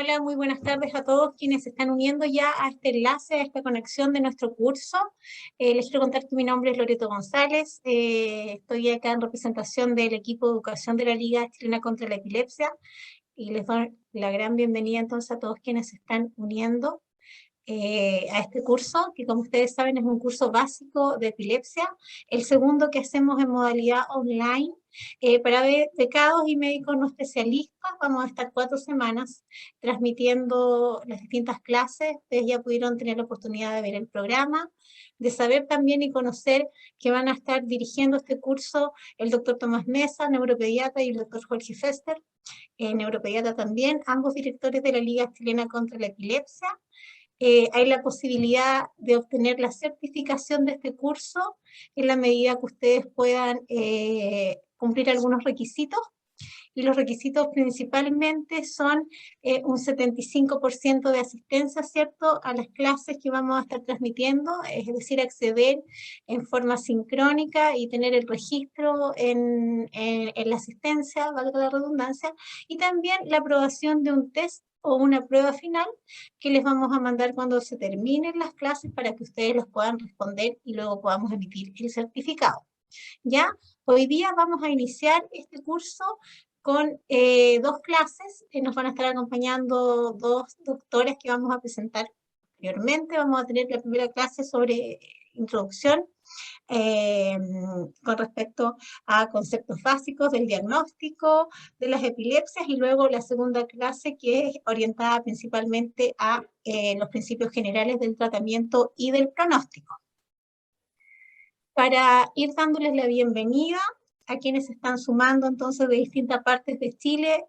Hola, muy buenas tardes a todos quienes se están uniendo ya a este enlace, a esta conexión de nuestro curso. Les quiero contar que mi nombre es Loreto González. Estoy acá en representación del equipo de educación de la Liga Chilena contra la Epilepsia y les doy la gran bienvenida entonces a todos quienes se están uniendo a este curso, que como ustedes saben es un curso básico de epilepsia, el segundo que hacemos en modalidad online. Para becados y médicos no especialistas vamos a estar 4 semanas transmitiendo las distintas clases. Ustedes ya pudieron tener la oportunidad de ver el programa, de saber también y conocer que van a estar dirigiendo este curso el doctor Tomás Mesa, neuropediatra, y el doctor Jorge Fester, neuropediatra también, ambos directores de la Liga Chilena contra la Epilepsia. Hay la posibilidad de obtener la certificación de este curso en la medida que ustedes puedan cumplir algunos requisitos. Y los requisitos principalmente son un 75% de asistencia, ¿cierto?, a las clases que vamos a estar transmitiendo, es decir, acceder en forma sincrónica y tener el registro en la asistencia, valga la redundancia, y también la aprobación de un test o una prueba final que les vamos a mandar cuando se terminen las clases para que ustedes los puedan responder y luego podamos emitir el certificado. ¿Ya? Hoy día vamos a iniciar este curso con 2 clases. Nos van a estar acompañando 2 doctores que vamos a presentar posteriormente. Vamos a tener la primera clase sobre introducción con respecto a conceptos básicos del diagnóstico de las epilepsias, y luego la segunda clase que es orientada principalmente a los principios generales del tratamiento y del pronóstico. Para ir dándoles la bienvenida a quienes se están sumando entonces de distintas partes de Chile,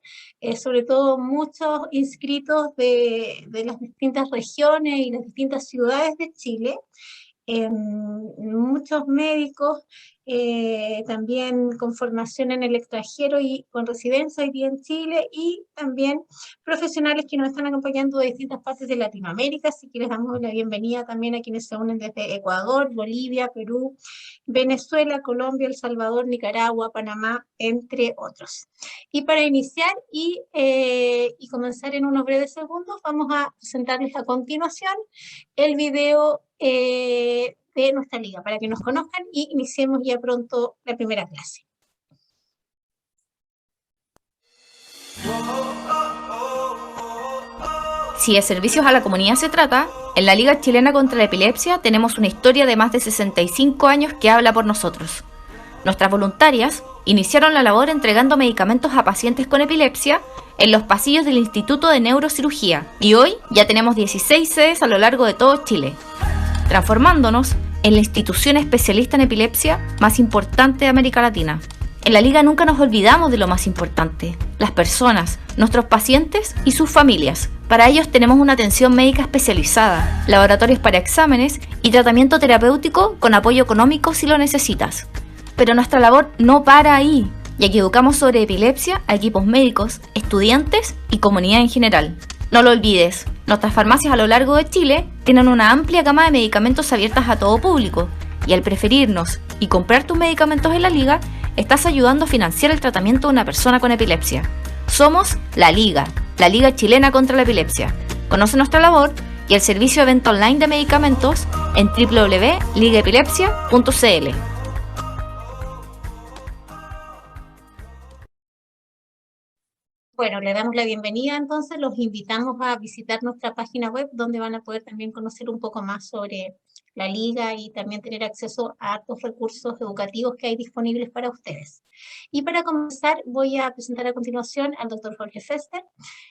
sobre todo muchos inscritos de las distintas regiones y las distintas ciudades de Chile, muchos médicos también con formación en el extranjero y con residencia hoy día en Chile, y también profesionales que nos están acompañando de distintas partes de Latinoamérica, así que les damos la bienvenida también a quienes se unen desde Ecuador, Bolivia, Perú, Venezuela, Colombia, El Salvador, Nicaragua, Panamá, entre otros. Y para iniciar y comenzar en unos breves segundos, vamos a presentarles a continuación el video de nuestra liga, para que nos conozcan y iniciemos ya pronto la primera clase. Si de servicios a la comunidad se trata, en la Liga Chilena contra la Epilepsia tenemos una historia de más de 65 años que habla por nosotros. Nuestras voluntarias iniciaron la labor entregando medicamentos a pacientes con epilepsia en los pasillos del Instituto de Neurocirugía, y hoy ya tenemos 16 sedes a lo largo de todo Chile, transformándonos en la institución especialista en epilepsia más importante de América Latina. En la Liga nunca nos olvidamos de lo más importante: las personas, nuestros pacientes y sus familias. Para ellos tenemos una atención médica especializada, laboratorios para exámenes y tratamiento terapéutico con apoyo económico si lo necesitas. Pero nuestra labor no para ahí, ya que educamos sobre epilepsia a equipos médicos, estudiantes y comunidad en general. No lo olvides, nuestras farmacias a lo largo de Chile tienen una amplia gama de medicamentos abiertas a todo público, y al preferirnos y comprar tus medicamentos en la Liga, estás ayudando a financiar el tratamiento de una persona con epilepsia. Somos la Liga Chilena contra la Epilepsia. Conoce nuestra labor y el servicio de venta online de medicamentos en www.ligaepilepsia.cl. Bueno, le damos la bienvenida entonces, los invitamos a visitar nuestra página web, donde van a poder también conocer un poco más sobre la Liga y también tener acceso a estos recursos educativos que hay disponibles para ustedes. Y para comenzar, voy a presentar a continuación al doctor Jorge Fester,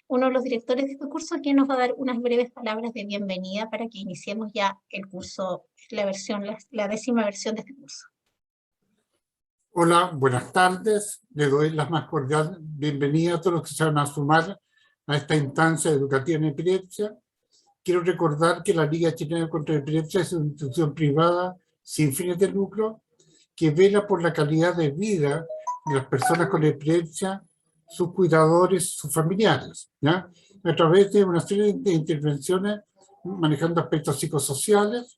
uno de los directores de este curso, quien nos va a dar unas breves palabras de bienvenida para que iniciemos ya el curso, la 10ª versión de este curso. Hola, buenas tardes. Le doy la más cordial bienvenida a todos los que se van a sumar a esta instancia educativa en epilepsia. Quiero recordar que la Liga Chilena contra la Epilepsia es una institución privada sin fines de lucro que vela por la calidad de vida de las personas con epilepsia, sus cuidadores, sus familiares, ¿ya? A través de una serie de intervenciones manejando aspectos psicosociales,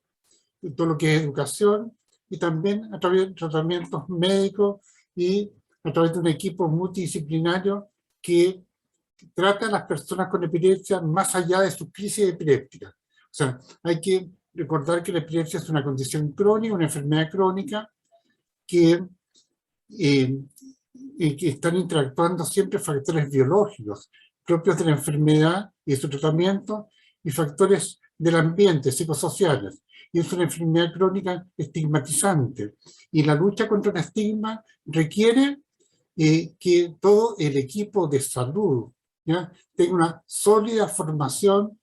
todo lo que es educación, y también a través de tratamientos médicos y a través de un equipo multidisciplinario que trata a las personas con epilepsia más allá de sus crisis epilépticas. O sea, hay que recordar que la epilepsia es una condición crónica, una enfermedad crónica que están interactuando siempre factores biológicos propios de la enfermedad y de su tratamiento y factores del ambiente, psicosociales. Y es una enfermedad crónica estigmatizante. Y la lucha contra el estigma requiere que todo el equipo de salud, ¿ya?, tenga una sólida formación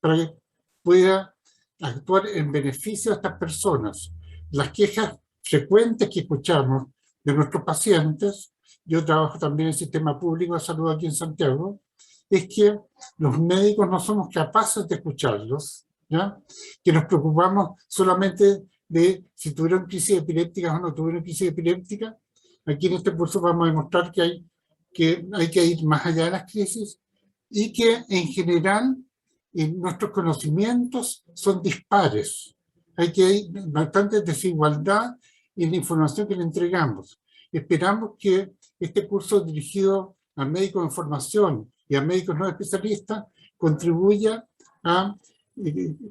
para que pueda actuar en beneficio de estas personas. Las quejas frecuentes que escuchamos de nuestros pacientes, yo trabajo también en el sistema público de salud aquí en Santiago, es que los médicos no somos capaces de escucharlos, ¿ya?, que nos preocupamos solamente de si tuvieron crisis epilépticas o no tuvieron crisis epilépticas. Aquí en este curso vamos a demostrar que hay que ir más allá de las crisis y que en general nuestros conocimientos son dispares. Hay bastante desigualdad en la información que le entregamos. Esperamos que este curso dirigido a médicos en formación y a médicos no especialistas contribuya a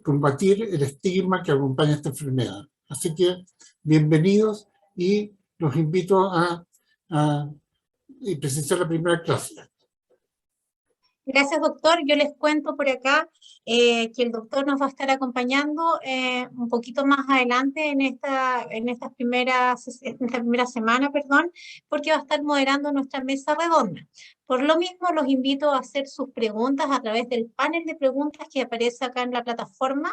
combatir el estigma que acompaña esta enfermedad. Así que bienvenidos y los invito a presenciar la primera clase. Gracias, doctor. Yo les cuento por acá que el doctor nos va a estar acompañando un poquito más adelante en esta primera semana, porque va a estar moderando nuestra mesa redonda. Por lo mismo, los invito a hacer sus preguntas a través del panel de preguntas que aparece acá en la plataforma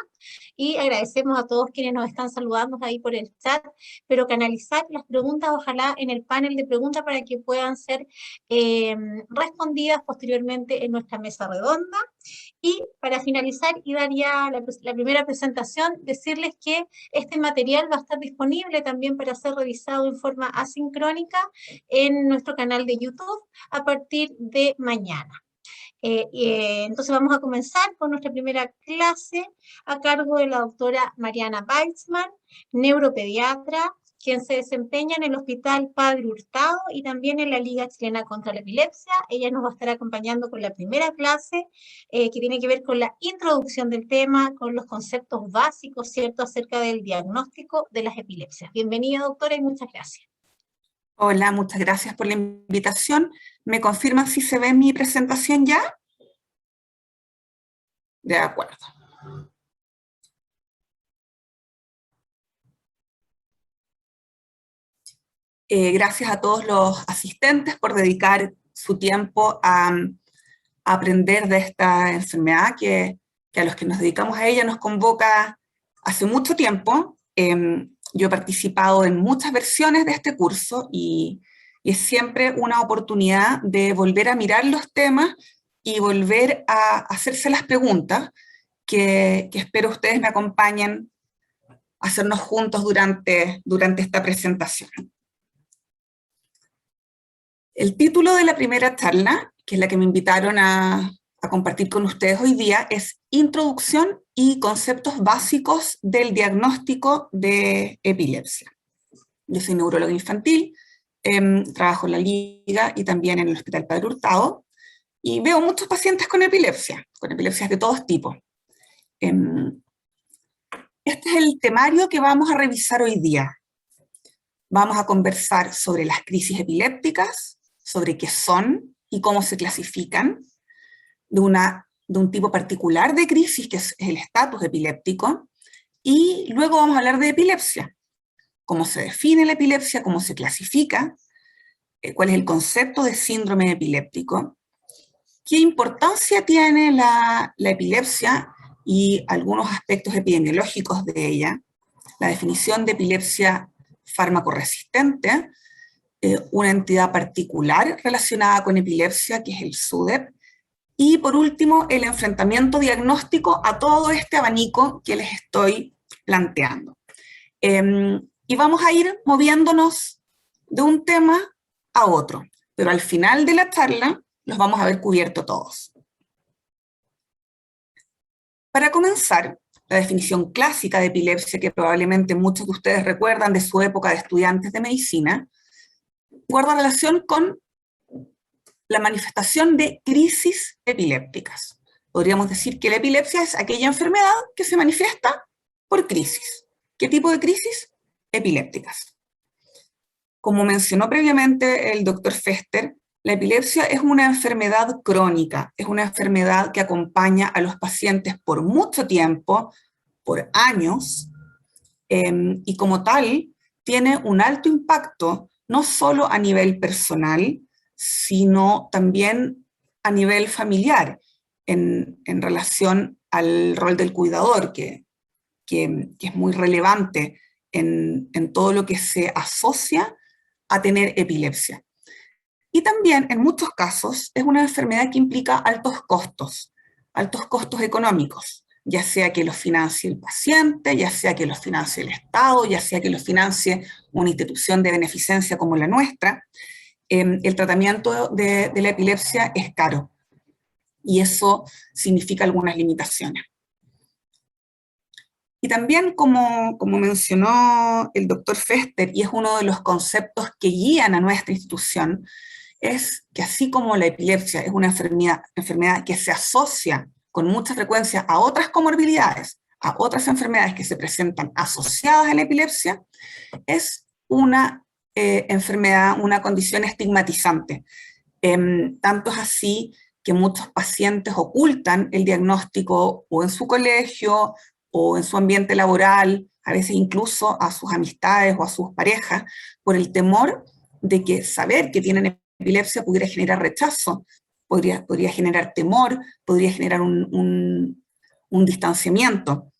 y agradecemos a todos quienes nos están saludando ahí por el chat, pero canalizar las preguntas ojalá en el panel de preguntas para que puedan ser respondidas posteriormente en nuestra mesa redonda. Y para finalizar y dar ya la primera presentación, decirles que este material va a estar disponible también para ser revisado en forma asincrónica en nuestro canal de YouTube a partir de mañana. Entonces vamos a comenzar con nuestra primera clase a cargo de la doctora Mariana Weitzman, neuropediatra, quien se desempeña en el Hospital Padre Hurtado y también en la Liga Chilena contra la Epilepsia. Ella nos va a estar acompañando con la primera clase, que tiene que ver con la introducción del tema, con los conceptos básicos, ¿cierto?, acerca del diagnóstico de las epilepsias. Bienvenida, doctora, y muchas gracias. Hola, muchas gracias por la invitación. ¿Me confirman si se ve mi presentación ya? De acuerdo. Gracias a todos los asistentes por dedicar su tiempo a aprender de esta enfermedad que a los que nos dedicamos a ella nos convoca hace mucho tiempo. Yo he participado en muchas versiones de este curso y es siempre una oportunidad de volver a mirar los temas y volver a hacerse las preguntas que espero ustedes me acompañen a hacernos juntos durante esta presentación. El título de la primera charla, que es la que me invitaron a compartir con ustedes hoy día, es Introducción y conceptos básicos del diagnóstico de epilepsia. Yo soy neuróloga infantil, trabajo en la Liga y también en el Hospital Padre Hurtado, y veo muchos pacientes con epilepsias de todos tipos. Este es el temario que vamos a revisar hoy día. Vamos a conversar sobre las crisis epilépticas, sobre qué son y cómo se clasifican, de un tipo particular de crisis, que es el estatus epiléptico, y luego vamos a hablar de epilepsia, cómo se define la epilepsia, cómo se clasifica, cuál es el concepto de síndrome epiléptico, qué importancia tiene la epilepsia y algunos aspectos epidemiológicos de ella, la definición de epilepsia fármaco-resistente, una entidad particular relacionada con epilepsia, que es el SUDEP, y por último, el enfrentamiento diagnóstico a todo este abanico que les estoy planteando. Y vamos a ir moviéndonos de un tema a otro, pero al final de la charla los vamos a ver cubierto todos. Para comenzar, la definición clásica de epilepsia, que probablemente muchos de ustedes recuerdan de su época de estudiantes de medicina, guarda relación con la manifestación de crisis epilépticas. Podríamos decir que la epilepsia es aquella enfermedad que se manifiesta por crisis. ¿Qué tipo de crisis? Epilépticas. Como mencionó previamente el doctor Fester, la epilepsia es una enfermedad crónica, es una enfermedad que acompaña a los pacientes por mucho tiempo, por años, y como tal tiene un alto impacto no solo a nivel personal, sino también a nivel familiar, en relación al rol del cuidador, que es muy relevante en todo lo que se asocia a tener epilepsia. Y también, en muchos casos, es una enfermedad que implica altos costos económicos, ya sea que los financie el paciente, ya sea que los financie el Estado, ya sea que los financie una institución de beneficencia como la nuestra. El tratamiento de la epilepsia es caro, y eso significa algunas limitaciones. Y también, como mencionó el doctor Fester, y es uno de los conceptos que guían a nuestra institución, es que así como la epilepsia es una enfermedad que se asocia con mucha frecuencia a otras comorbilidades, a otras enfermedades que se presentan asociadas a la epilepsia, es una enfermedad, una condición estigmatizante. Tanto es así que muchos pacientes ocultan el diagnóstico o en su colegio o en su ambiente laboral, a veces incluso a sus amistades o a sus parejas, por el temor de que saber que tienen epilepsia pudiera generar rechazo, podría generar temor, podría generar un distanciamiento.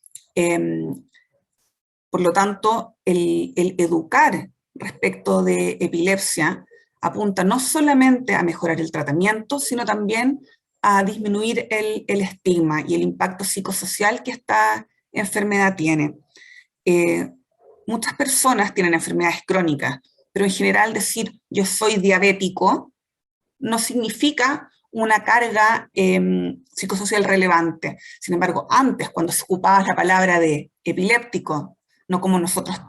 Por lo tanto, el educar respecto de epilepsia apunta no solamente a mejorar el tratamiento, sino también a disminuir el estigma y el impacto psicosocial que esta enfermedad tiene. Muchas personas tienen enfermedades crónicas, pero en general decir yo soy diabético no significa una carga psicosocial relevante. Sin embargo, antes, cuando se ocupaba la palabra de epiléptico, no como nosotros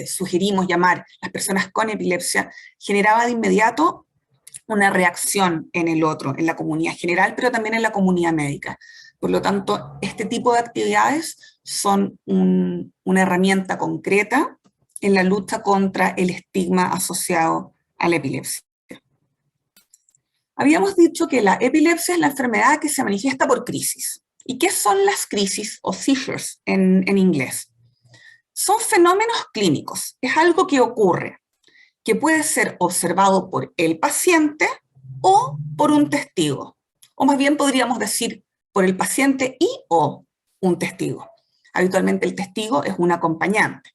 sugerimos llamar las personas con epilepsia, generaba de inmediato una reacción en el otro, en la comunidad general, pero también en la comunidad médica. Por lo tanto, este tipo de actividades son una herramienta concreta en la lucha contra el estigma asociado a la epilepsia. Habíamos dicho que la epilepsia es la enfermedad que se manifiesta por crisis. ¿Y qué son las crisis o seizures en inglés? Son fenómenos clínicos, es algo que ocurre, que puede ser observado por el paciente o por un testigo, o más bien podríamos decir por el paciente y o un testigo. Habitualmente el testigo es un acompañante.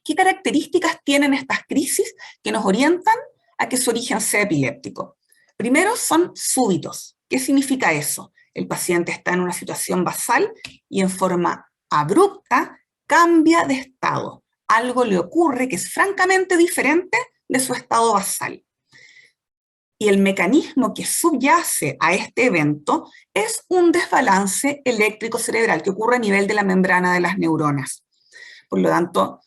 ¿Qué características tienen estas crisis que nos orientan a que su origen sea epiléptico? Primero, son súbitos. ¿Qué significa eso? El paciente está en una situación basal y en forma abrupta cambia de estado. Algo le ocurre que es francamente diferente de su estado basal. Y el mecanismo que subyace a este evento es un desbalance eléctrico cerebral que ocurre a nivel de la membrana de las neuronas. Por lo tanto,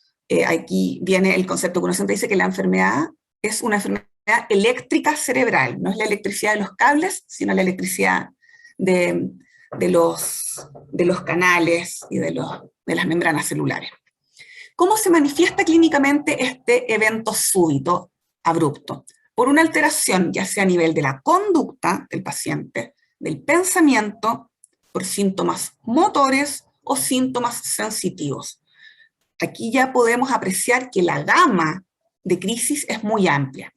aquí viene el concepto que uno siempre dice que la enfermedad es una enfermedad eléctrica cerebral. No es la electricidad de los cables, sino la electricidad de los canales y de las membranas celulares. ¿Cómo se manifiesta clínicamente este evento súbito, abrupto? Por una alteración, ya sea a nivel de la conducta del paciente, del pensamiento, por síntomas motores o síntomas sensitivos. Aquí ya podemos apreciar que la gama de crisis es muy amplia.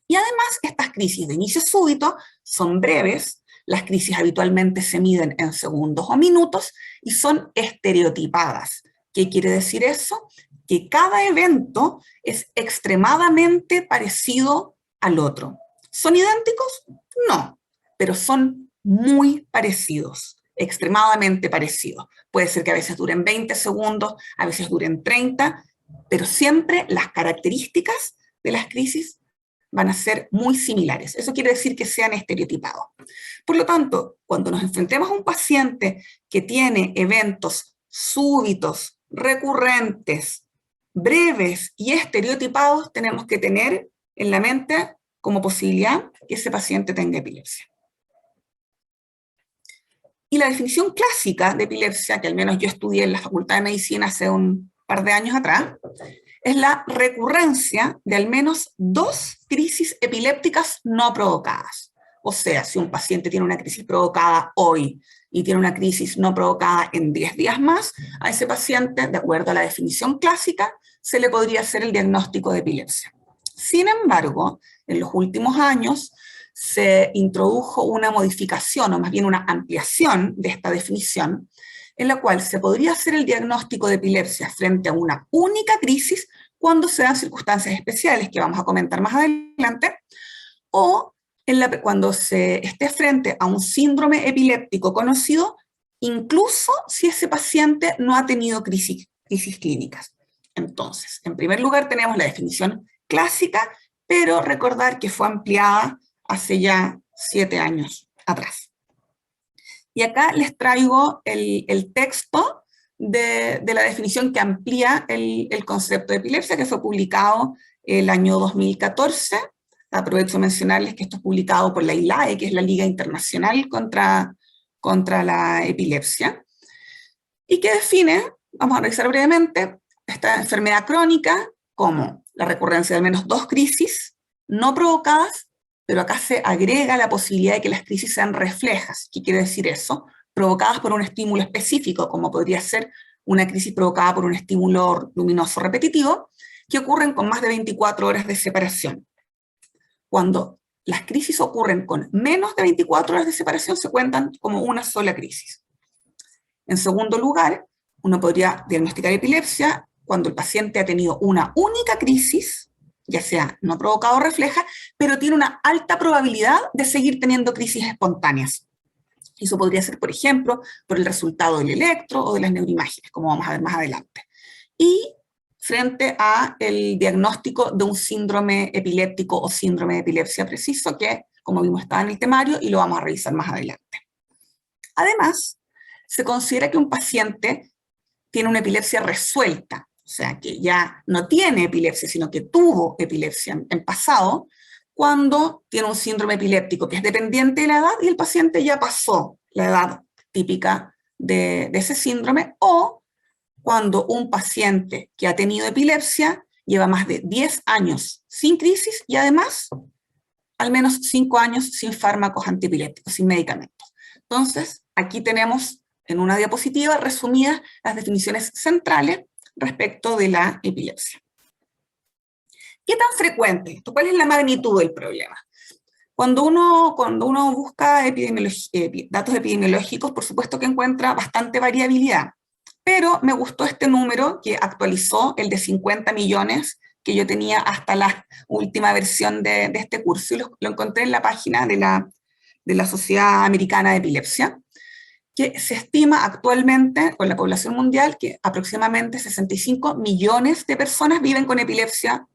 Y además, estas crisis de inicio súbito son breves, las crisis habitualmente se miden en segundos o minutos y son estereotipadas. ¿Qué quiere decir eso? Que cada evento es extremadamente parecido al otro. ¿Son idénticos? No, pero son muy parecidos, extremadamente parecidos. Puede ser que a veces duren 20 segundos, a veces duren 30, pero siempre las características de las crisis van a ser muy similares. Eso quiere decir que sean estereotipados. Por lo tanto, cuando nos enfrentemos a un paciente que tiene eventos súbitos, recurrentes, breves y estereotipados, tenemos que tener en la mente como posibilidad que ese paciente tenga epilepsia. Y la definición clásica de epilepsia, que al menos yo estudié en la Facultad de Medicina hace un par de años atrás, es la recurrencia de al menos 2 crisis epilépticas no provocadas. O sea, si un paciente tiene una crisis provocada hoy y tiene una crisis no provocada en 10 días más, a ese paciente, de acuerdo a la definición clásica, se le podría hacer el diagnóstico de epilepsia. Sin embargo, en los últimos años se introdujo una modificación, o más bien una ampliación de esta definición, en la cual se podría hacer el diagnóstico de epilepsia frente a una única crisis cuando se dan circunstancias especiales, que vamos a comentar más adelante, o cuando se esté frente a un síndrome epiléptico conocido, incluso si ese paciente no ha tenido crisis clínicas. Entonces, en primer lugar tenemos la definición clásica, pero recordar que fue ampliada hace ya 7 años atrás. Y acá les traigo el texto de la definición que amplía el concepto de epilepsia, que fue publicado el año 2014. Aprovecho a mencionarles que esto es publicado por la ILAE, que es la Liga Internacional contra la Epilepsia, y que define, vamos a revisar brevemente, esta enfermedad crónica como la recurrencia de al menos 2 crisis no provocadas, pero acá se agrega la posibilidad de que las crisis sean reflejas. ¿Qué quiere decir eso? Provocadas por un estímulo específico, como podría ser una crisis provocada por un estímulo luminoso repetitivo, que ocurren con más de 24 horas de separación. Cuando las crisis ocurren con menos de 24 horas de separación, se cuentan como una sola crisis. En segundo lugar, uno podría diagnosticar epilepsia cuando el paciente ha tenido una única crisis, ya sea no provocada o refleja, pero tiene una alta probabilidad de seguir teniendo crisis espontáneas. Eso podría ser, por ejemplo, por el resultado del electro o de las neuroimágenes, como vamos a ver más adelante. Y frente a el diagnóstico de un síndrome epiléptico o síndrome de epilepsia preciso, que, como vimos, está en el temario y lo vamos a revisar más adelante. Además, se considera que un paciente tiene una epilepsia resuelta, o sea, que ya no tiene epilepsia, sino que tuvo epilepsia en pasado, cuando tiene un síndrome epiléptico que es dependiente de la edad y el paciente ya pasó la edad típica de ese síndrome, o cuando un paciente que ha tenido epilepsia lleva más de 10 años sin crisis y además al menos 5 años sin fármacos antiepilépticos, sin medicamentos. Entonces, aquí tenemos en una diapositiva resumidas las definiciones centrales respecto de la epilepsia. ¿Qué tan frecuente es esto? ¿Cuál es la magnitud del problema? Cuando uno busca datos epidemiológicos, por supuesto que encuentra bastante variabilidad, pero me gustó este número que actualizó el de 50 millones que yo tenía hasta la última versión de este curso, y lo encontré en la página de la Sociedad Americana de Epilepsia, que se estima actualmente con la población mundial que aproximadamente 65 millones de personas viven con epilepsia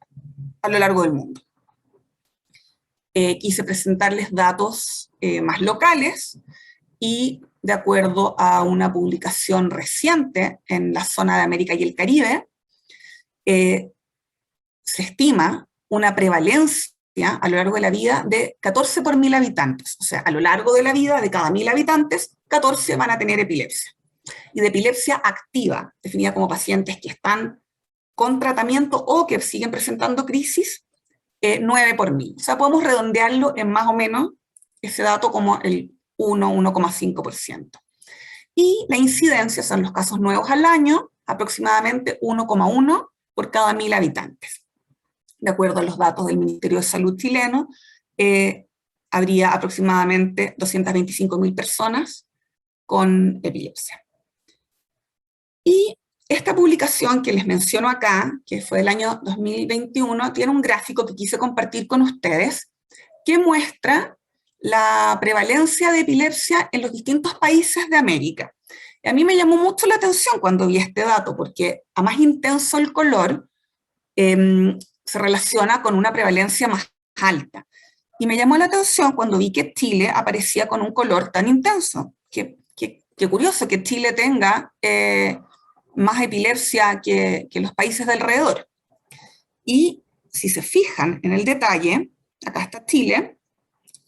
a lo largo del mundo. Quise presentarles datos más locales y de acuerdo a una publicación reciente en la zona de América y el Caribe, se estima una prevalencia a lo largo de la vida de 14 por 1000 habitantes. O sea, a lo largo de la vida, de cada 1000 habitantes, 14 van a tener epilepsia. Y de epilepsia activa, definida como pacientes que están con tratamiento o que siguen presentando crisis, 9 por 1000. O sea, podemos redondearlo en más o menos ese dato como el 1,5%. Y la incidencia son los casos nuevos al año, aproximadamente 1,1 por cada 1000 habitantes. De acuerdo a los datos del Ministerio de Salud chileno, habría aproximadamente 225.000 personas con epilepsia. Y esta publicación que les menciono acá, que fue del año 2021, tiene un gráfico que quise compartir con ustedes, que muestra la prevalencia de epilepsia en los distintos países de América. Y a mí me llamó mucho la atención cuando vi este dato, porque a más intenso el color, se relaciona con una prevalencia más alta. Y me llamó la atención cuando vi que Chile aparecía con un color tan intenso. Qué curioso que Chile tenga más epilepsia que los países de alrededor. Y si se fijan en el detalle, acá está Chile,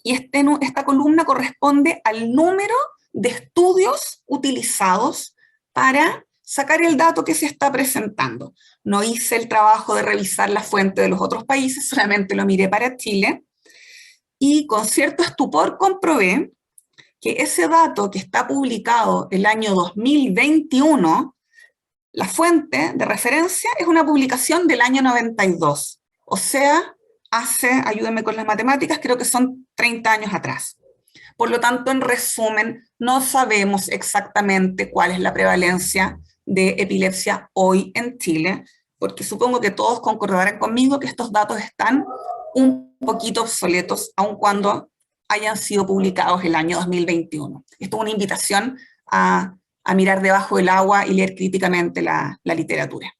y esta columna corresponde al número de estudios utilizados para sacar el dato que se está presentando. No hice el trabajo de revisar la fuente de los otros países, solamente lo miré para Chile, y con cierto estupor comprobé que ese dato que está publicado el año 2021, la fuente de referencia es una publicación del año 92, o sea, ayúdenme con las matemáticas, creo que son 30 años atrás. Por lo tanto, en resumen, no sabemos exactamente cuál es la prevalencia de epilepsia hoy en Chile, porque supongo que todos concordarán conmigo que estos datos están un poquito obsoletos, aun cuando hayan sido publicados el año 2021. Esto es una invitación a mirar debajo del agua y leer críticamente la literatura.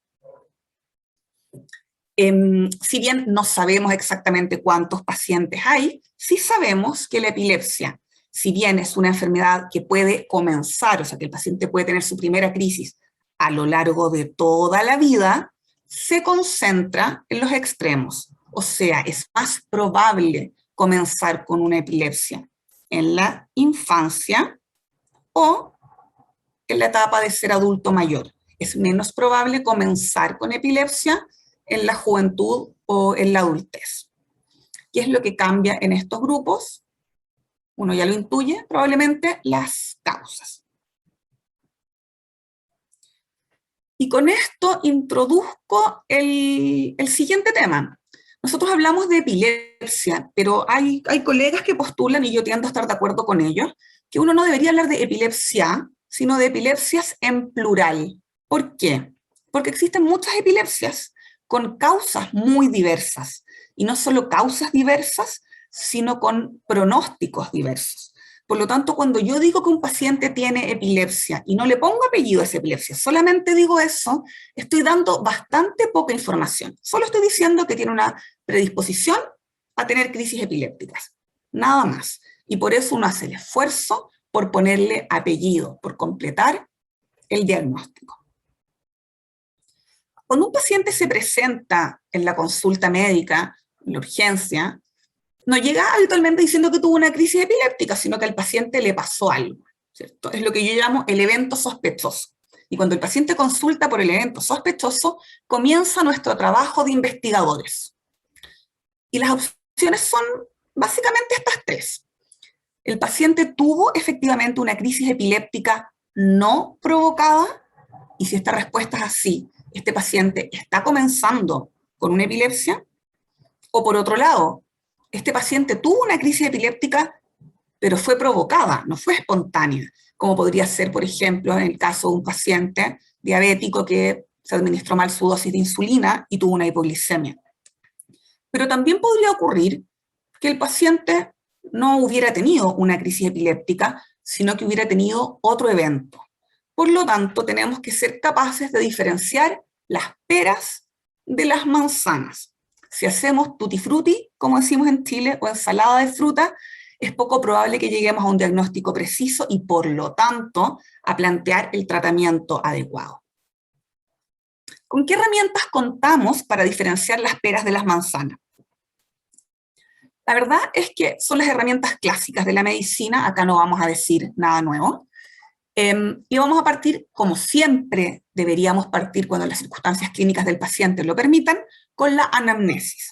Si bien no sabemos exactamente cuántos pacientes hay, sí sabemos que la epilepsia, si bien es una enfermedad que puede comenzar, o sea que el paciente puede tener su primera crisis a lo largo de toda la vida, se concentra en los extremos. O sea, es más probable comenzar con una epilepsia en la infancia o en la etapa de ser adulto mayor. Es menos probable comenzar con epilepsia en la juventud o en la adultez. ¿Qué es lo que cambia en estos grupos? Uno ya lo intuye, probablemente las causas. Y con esto introduzco el siguiente tema. Nosotros hablamos de epilepsia, pero hay colegas que postulan, y yo tiendo a estar de acuerdo con ellos, que uno no debería hablar de epilepsia, sino de epilepsias en plural. ¿Por qué? Porque existen muchas epilepsias con causas muy diversas, y no solo causas diversas, sino con pronósticos diversos. Por lo tanto, cuando yo digo que un paciente tiene epilepsia y no le pongo apellido a esa epilepsia, solamente digo eso, estoy dando bastante poca información. Solo estoy diciendo que tiene una predisposición a tener crisis epilépticas, nada más. Y por eso uno hace el esfuerzo por ponerle apellido, por completar el diagnóstico. Cuando un paciente se presenta en la consulta médica, en la urgencia, no llega habitualmente diciendo que tuvo una crisis epiléptica, sino que al paciente le pasó algo, ¿cierto? Es lo que yo llamo el evento sospechoso. Y cuando el paciente consulta por el evento sospechoso, comienza nuestro trabajo de investigadores. Y las opciones son básicamente estas tres. El paciente tuvo efectivamente una crisis epiléptica no provocada, y si esta respuesta es así, este paciente está comenzando con una epilepsia, o por otro lado, este paciente tuvo una crisis epiléptica, pero fue provocada, no fue espontánea, como podría ser, por ejemplo, en el caso de un paciente diabético que se administró mal su dosis de insulina y tuvo una hipoglicemia. Pero también podría ocurrir que el paciente no hubiera tenido una crisis epiléptica, sino que hubiera tenido otro evento. Por lo tanto, tenemos que ser capaces de diferenciar las peras de las manzanas. Si hacemos tutti frutti, como decimos en Chile, o ensalada de fruta, es poco probable que lleguemos a un diagnóstico preciso y, por lo tanto, a plantear el tratamiento adecuado. ¿Con qué herramientas contamos para diferenciar las peras de las manzanas? La verdad es que son las herramientas clásicas de la medicina, acá no vamos a decir nada nuevo, y vamos a partir, como siempre deberíamos partir cuando las circunstancias clínicas del paciente lo permitan, con la anamnesis.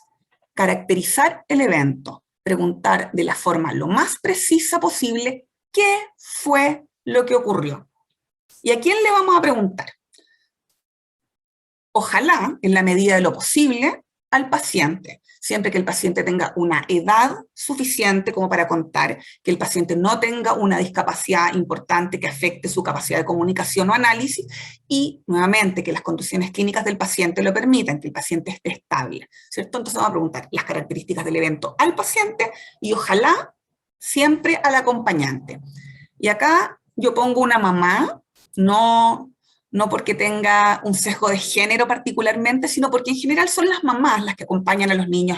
Caracterizar el evento, preguntar de la forma lo más precisa posible qué fue lo que ocurrió. ¿Y a quién le vamos a preguntar? Ojalá, en la medida de lo posible, al paciente, siempre que el paciente tenga una edad suficiente como para contar, que el paciente no tenga una discapacidad importante que afecte su capacidad de comunicación o análisis, y nuevamente que las condiciones clínicas del paciente lo permitan, que el paciente esté estable, ¿cierto? Entonces vamos a preguntar las características del evento al paciente y ojalá siempre al acompañante. Y acá yo pongo una mamá, no porque tenga un sesgo de género particularmente, sino porque en general son las mamás las que acompañan a los niños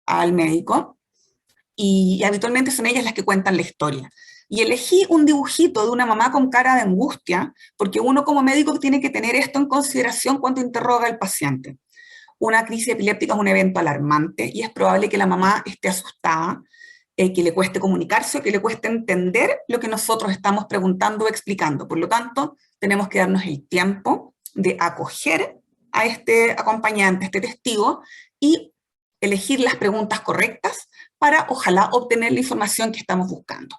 al médico, y habitualmente son ellas las que cuentan la historia. Y elegí un dibujito de una mamá con cara de angustia, porque uno como médico tiene que tener esto en consideración cuando interroga al paciente. una crisis epiléptica es un evento alarmante y es probable que la mamá esté asustada, que le cueste comunicarse o que le cueste entender lo que nosotros estamos preguntando o explicando. Por lo tanto, tenemos que darnos el tiempo de acoger a este acompañante, a este testigo, y elegir las preguntas correctas para, ojalá, obtener la información que estamos buscando.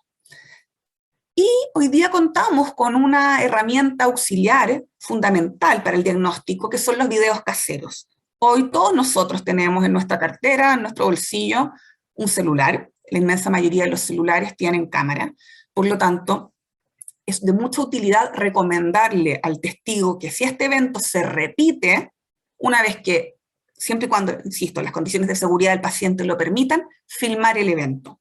Y hoy día contamos con una herramienta auxiliar fundamental para el diagnóstico, que son los videos caseros. Hoy todos nosotros tenemos en nuestra cartera, en nuestro bolsillo, un celular. La inmensa mayoría de los celulares tienen cámara. Por lo tanto, es de mucha utilidad recomendarle al testigo que si este evento se repite, una vez que, siempre y cuando, insisto, las condiciones de seguridad del paciente lo permitan, filmar el evento.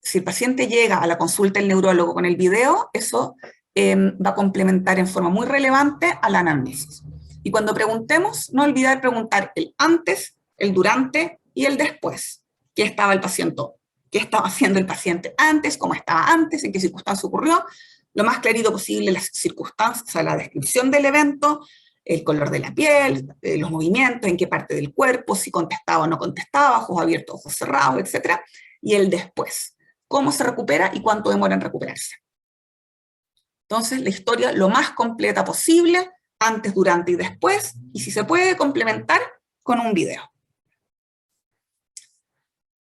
Si el paciente llega a la consulta del neurólogo con el video, eso va a complementar en forma muy relevante a la anamnesis. Y cuando preguntemos, no olvidar preguntar el antes, el durante y el después. ¿Qué estaba el paciente? ¿Qué estaba haciendo el paciente antes? ¿Cómo estaba antes? ¿En qué circunstancia ocurrió? Lo más clarito posible las circunstancias, o sea, la descripción del evento, el color de la piel, los movimientos, en qué parte del cuerpo, si contestaba o no contestaba, ojos abiertos, ojos cerrados, etc. Y el después. Cómo se recupera y cuánto demora en recuperarse. Entonces, la historia lo más completa posible, antes, durante y después, y si se puede complementar con un video.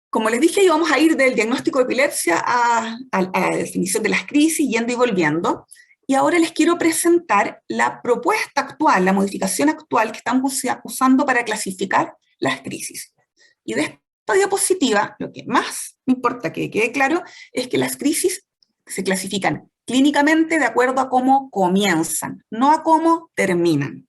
Como les dije, íbamos a ir del diagnóstico de epilepsia a la definición de las crisis, yendo y volviendo, y ahora les quiero presentar la propuesta actual, la modificación actual que estamos usando para clasificar las crisis. Y de esta diapositiva, lo que más me importa que quede claro es que las crisis se clasifican clínicamente de acuerdo a cómo comienzan, no a cómo terminan.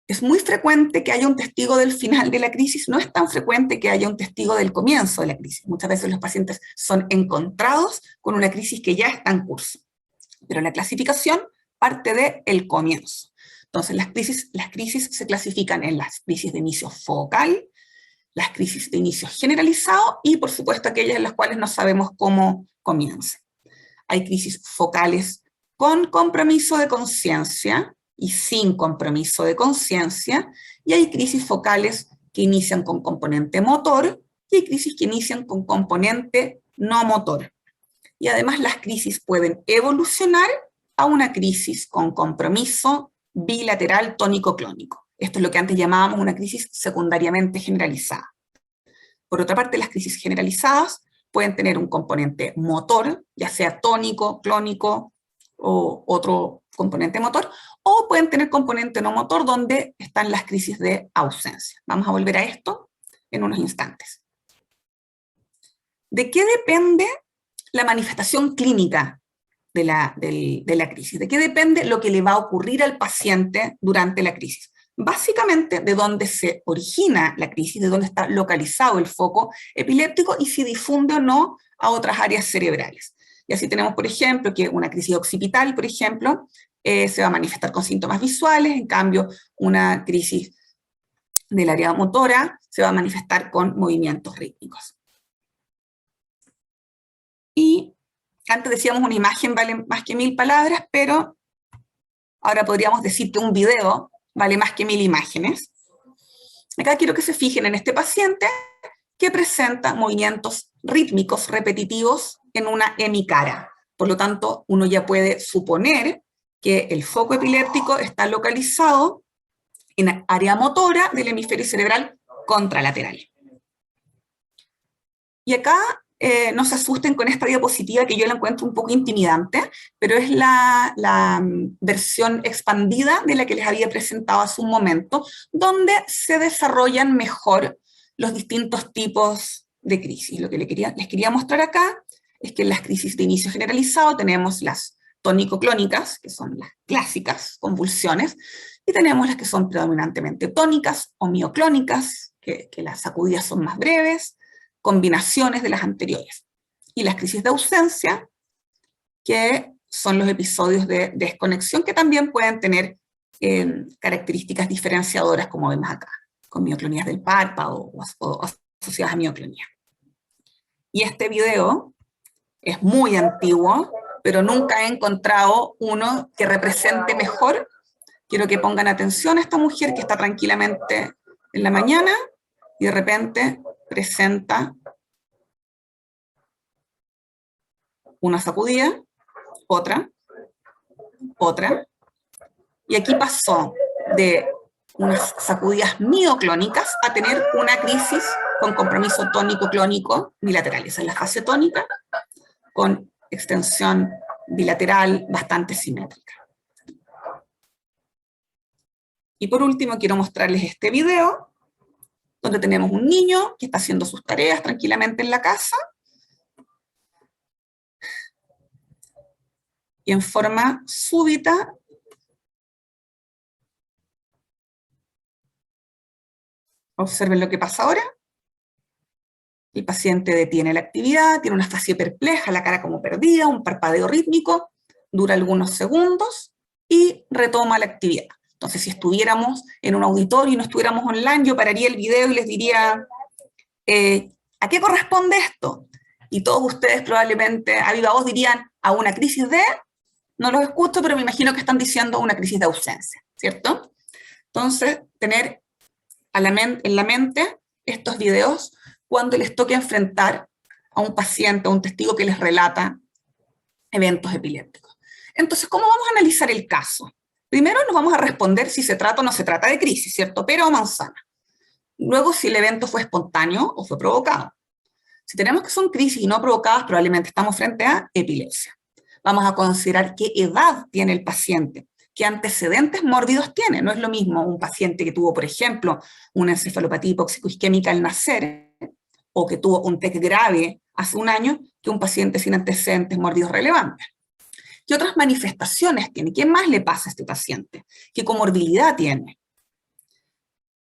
Es muy frecuente que haya un testigo del final de la crisis, no es tan frecuente que haya un testigo del comienzo de la crisis. Muchas veces los pacientes son encontrados con una crisis que ya está en curso. Pero la clasificación parte del comienzo. Entonces las crisis se clasifican en las crisis de inicio focal, las crisis de inicio generalizado y, por supuesto, aquellas en las cuales no sabemos cómo comienzan. Hay crisis focales con compromiso de conciencia y sin compromiso de conciencia, y hay crisis focales que inician con componente motor y hay crisis que inician con componente no motor. Y además las crisis pueden evolucionar a una crisis con compromiso bilateral tónico-clónico. Esto es lo que antes llamábamos una crisis secundariamente generalizada. Por otra parte, las crisis generalizadas pueden tener un componente motor, ya sea tónico, clónico o otro componente motor, o pueden tener componente no motor, donde están las crisis de ausencia. Vamos a volver a esto en unos instantes. ¿De qué depende la manifestación clínica de la crisis? ¿De qué depende lo que le va a ocurrir al paciente durante la crisis? Básicamente de dónde se origina la crisis, de dónde está localizado el foco epiléptico y si difunde o no a otras áreas cerebrales. Y así tenemos, por ejemplo, que una crisis occipital, por ejemplo, se va a manifestar con síntomas visuales, en cambio una crisis del área motora se va a manifestar con movimientos rítmicos. Y antes decíamos una imagen vale más que 1000 palabras, pero ahora podríamos decir que un video vale más que 1000 imágenes. Acá quiero que se fijen en este paciente que presenta movimientos rítmicos repetitivos en una hemicara. Por lo tanto, uno ya puede suponer que el foco epiléptico está localizado en la área motora del hemisferio cerebral contralateral. Y acá no se asusten con esta diapositiva que yo la encuentro un poco intimidante, pero es la versión expandida de la que les había presentado hace un momento, donde se desarrollan mejor los distintos tipos de crisis. Lo que les quería mostrar acá es que en las crisis de inicio generalizado tenemos las tónico-clónicas, que son las clásicas convulsiones, y tenemos las que son predominantemente tónicas o mioclónicas, que las sacudidas son más breves, combinaciones de las anteriores. Y las crisis de ausencia, que son los episodios de desconexión, que también pueden tener características diferenciadoras, como vemos acá, con mioclonías del párpado o asociadas a mioclonía. Y este video es muy antiguo, pero nunca he encontrado uno que represente mejor Quiero que pongan atención a esta mujer que está tranquilamente en la mañana y de repente presenta una sacudida, otra, y aquí pasó de unas sacudidas mioclónicas a tener una crisis con compromiso tónico-clónico bilateral. Esa es la fase tónica, con extensión bilateral bastante simétrica. Y por último quiero mostrarles este video, donde tenemos un niño que está haciendo sus tareas tranquilamente en la casa, y en forma súbita observen lo que pasa ahora. El paciente detiene la actividad, tiene una fase perpleja, la cara como perdida, un parpadeo rítmico, dura algunos segundos y retoma la actividad. Entonces, si estuviéramos en un auditorio y no estuviéramos online, yo pararía el video y les diría, ¿a qué corresponde esto? Y todos ustedes probablemente a viva voz dirían, a una crisis de, no los escucho, pero me imagino que están diciendo una crisis de ausencia, ¿cierto? Entonces, tener en la mente estos videos cuando les toque enfrentar a un paciente, a un testigo que les relata eventos epilépticos. Entonces, ¿cómo vamos a analizar el caso? Primero nos vamos a responder si se trata o no se trata de crisis, ¿cierto? Pera o manzana. Luego, si el evento fue espontáneo o fue provocado. Si tenemos que son crisis y no provocadas, probablemente estamos frente a epilepsia. Vamos a considerar qué edad tiene el paciente, qué antecedentes mórbidos tiene. No es lo mismo un paciente que tuvo, por ejemplo, una encefalopatía hipóxico-isquémica al nacer, o que tuvo un TEC grave hace un año, que un paciente sin antecedentes mórbidos relevantes. ¿Qué otras manifestaciones tiene? ¿Qué más le pasa a este paciente? ¿Qué comorbilidad tiene?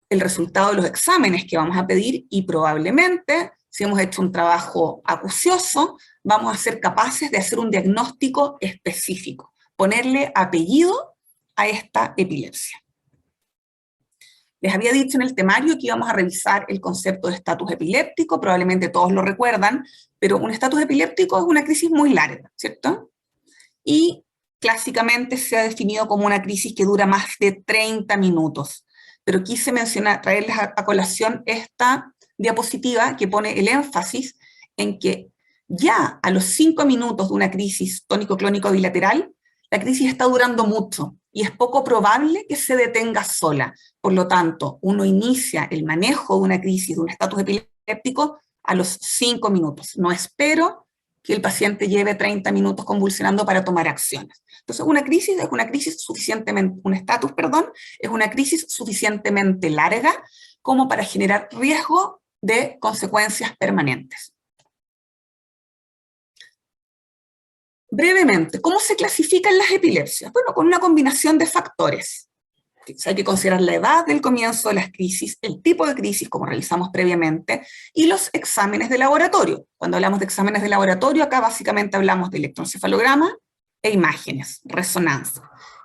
El resultado de los exámenes que vamos a pedir y probablemente, si hemos hecho un trabajo acucioso, vamos a ser capaces de hacer un diagnóstico específico, ponerle apellido a esta epilepsia. Les había dicho en el temario que íbamos a revisar el concepto de estatus epiléptico, probablemente todos lo recuerdan, pero un estatus epiléptico es una crisis muy larga, ¿cierto? Y clásicamente se ha definido como una crisis que dura más de 30 minutos. Pero quise traerles a colación esta diapositiva que pone el énfasis en que ya a los 5 minutos de una crisis tónico-clónico bilateral, la crisis está durando mucho y es poco probable que se detenga sola. Por lo tanto, uno inicia el manejo de una crisis, de un estatus epiléptico, a los 5 minutos. No espero que el paciente lleve 30 minutos convulsionando para tomar acciones. Entonces, un estatus, es una crisis suficientemente larga como para generar riesgo de consecuencias permanentes. Brevemente, ¿cómo se clasifican las epilepsias? Bueno, con una combinación de factores. Hay que considerar la edad del comienzo de las crisis, el tipo de crisis, como realizamos previamente, y los exámenes de laboratorio. Cuando hablamos de exámenes de laboratorio, acá básicamente hablamos de electroencefalograma e imágenes, resonancia.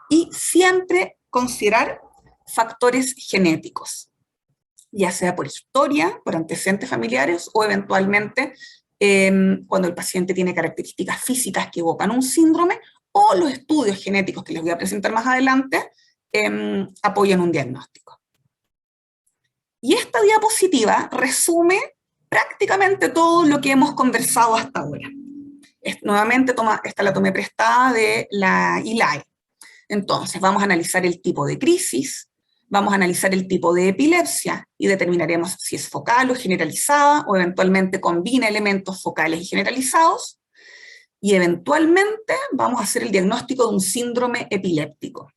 Y siempre considerar factores genéticos, ya sea por historia, por antecedentes familiares, o eventualmente cuando el paciente tiene características físicas que evocan un síndrome, o los estudios genéticos que les voy a presentar más adelante, apoyan un diagnóstico. Y esta diapositiva resume prácticamente todo lo que hemos conversado hasta ahora. Nuevamente, esta la tomé prestada de la ILAE. Entonces, vamos a analizar el tipo de crisis, vamos a analizar el tipo de epilepsia y determinaremos si es focal o generalizada, o eventualmente combina elementos focales y generalizados, y eventualmente vamos a hacer el diagnóstico de un síndrome epiléptico.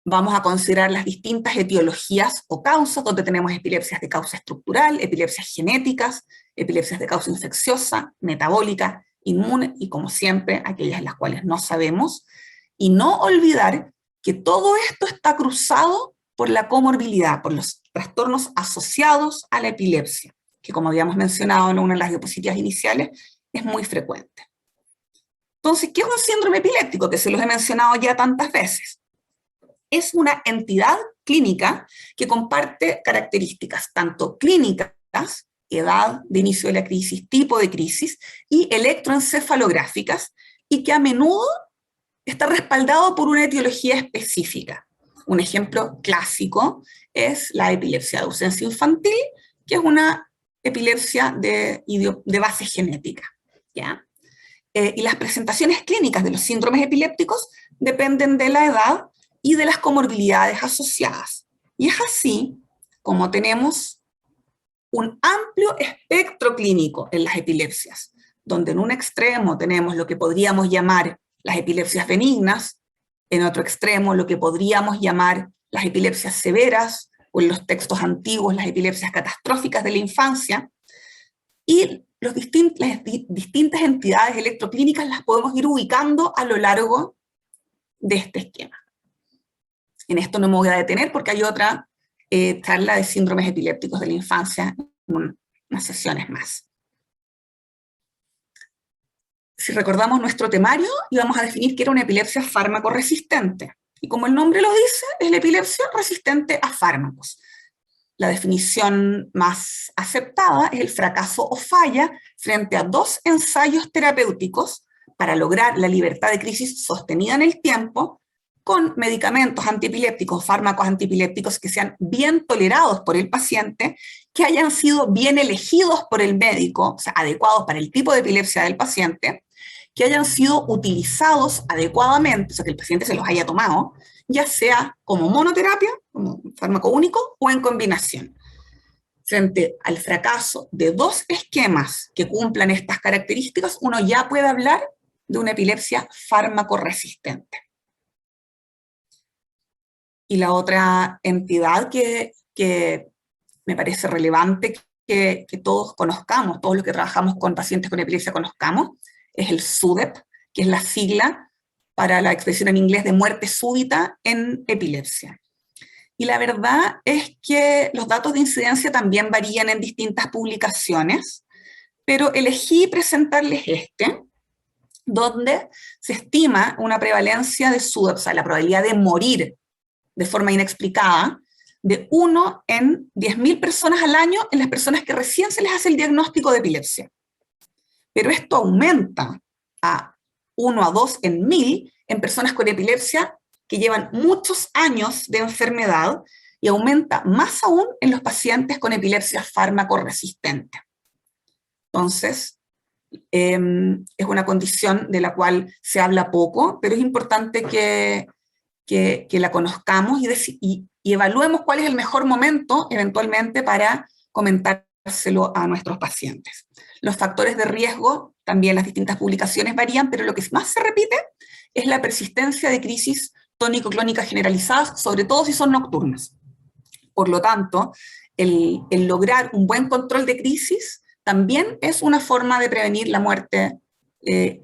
Vamos a considerar las distintas etiologías o causas, donde tenemos epilepsias de causa estructural, epilepsias genéticas, epilepsias de causa infecciosa, metabólica, inmune, y como siempre, aquellas en las cuales no sabemos, y no olvidar que todo esto está cruzado por la comorbilidad, por los trastornos asociados a la epilepsia, que como habíamos mencionado en una de las diapositivas iniciales, es muy frecuente. Entonces, ¿qué es un síndrome epiléptico? Que se los he mencionado ya tantas veces. Es una entidad clínica que comparte características tanto clínicas, edad de inicio de la crisis, tipo de crisis, y electroencefalográficas, y que a menudo está respaldado por una etiología específica. Un ejemplo clásico es la epilepsia de ausencia infantil, que es una epilepsia de base genética, ¿ya? Y las presentaciones clínicas de los síndromes epilépticos dependen de la edad y de las comorbilidades asociadas. Y es así como tenemos un amplio espectro clínico en las epilepsias, donde en un extremo tenemos lo que podríamos llamar las epilepsias benignas, en otro extremo lo que podríamos llamar las epilepsias severas, o en los textos antiguos las epilepsias catastróficas de la infancia, y las distintas entidades electroclínicas las podemos ir ubicando a lo largo de este esquema. En esto no me voy a detener porque hay otra charla de síndromes epilépticos de la infancia en unas sesiones más. Si recordamos nuestro temario, íbamos a definir que era una epilepsia fármaco resistente. Y como el nombre lo dice, es la epilepsia resistente a fármacos. La definición más aceptada es el fracaso o falla frente a 2 ensayos terapéuticos para lograr la libertad de crisis sostenida en el tiempo con medicamentos antiepilépticos, fármacos antiepilépticos que sean bien tolerados por el paciente, que hayan sido bien elegidos por el médico, o sea, adecuados para el tipo de epilepsia del paciente, que hayan sido utilizados adecuadamente, o sea, que el paciente se los haya tomado, ya sea como monoterapia, como fármaco único, o en combinación. Frente al fracaso de 2 esquemas que cumplan estas características, uno ya puede hablar de una epilepsia fármaco resistente. Y la otra entidad que me parece relevante que todos conozcamos, todos los que trabajamos con pacientes con epilepsia conozcamos, es el SUDEP, que es la sigla para la expresión en inglés de muerte súbita en epilepsia. Y la verdad es que los datos de incidencia también varían en distintas publicaciones, pero elegí presentarles donde se estima una prevalencia de SUDEP, o sea, la probabilidad de morir de forma inexplicada, de 1 en 10.000 personas al año en las personas que recién se les hace el diagnóstico de epilepsia. Pero esto aumenta a 1 a 2 en 1.000 en personas con epilepsia que llevan muchos años de enfermedad, y aumenta más aún en los pacientes con epilepsia fármaco resistente. Entonces, es una condición de la cual se habla poco, pero es importante que la conozcamos y evaluemos cuál es el mejor momento eventualmente para comentárselo a nuestros pacientes. Los factores de riesgo, también las distintas publicaciones varían, pero lo que más se repite es la persistencia de crisis tónico-clónicas generalizadas, sobre todo si son nocturnas. Por lo tanto, el lograr un buen control de crisis también es una forma de prevenir la muerte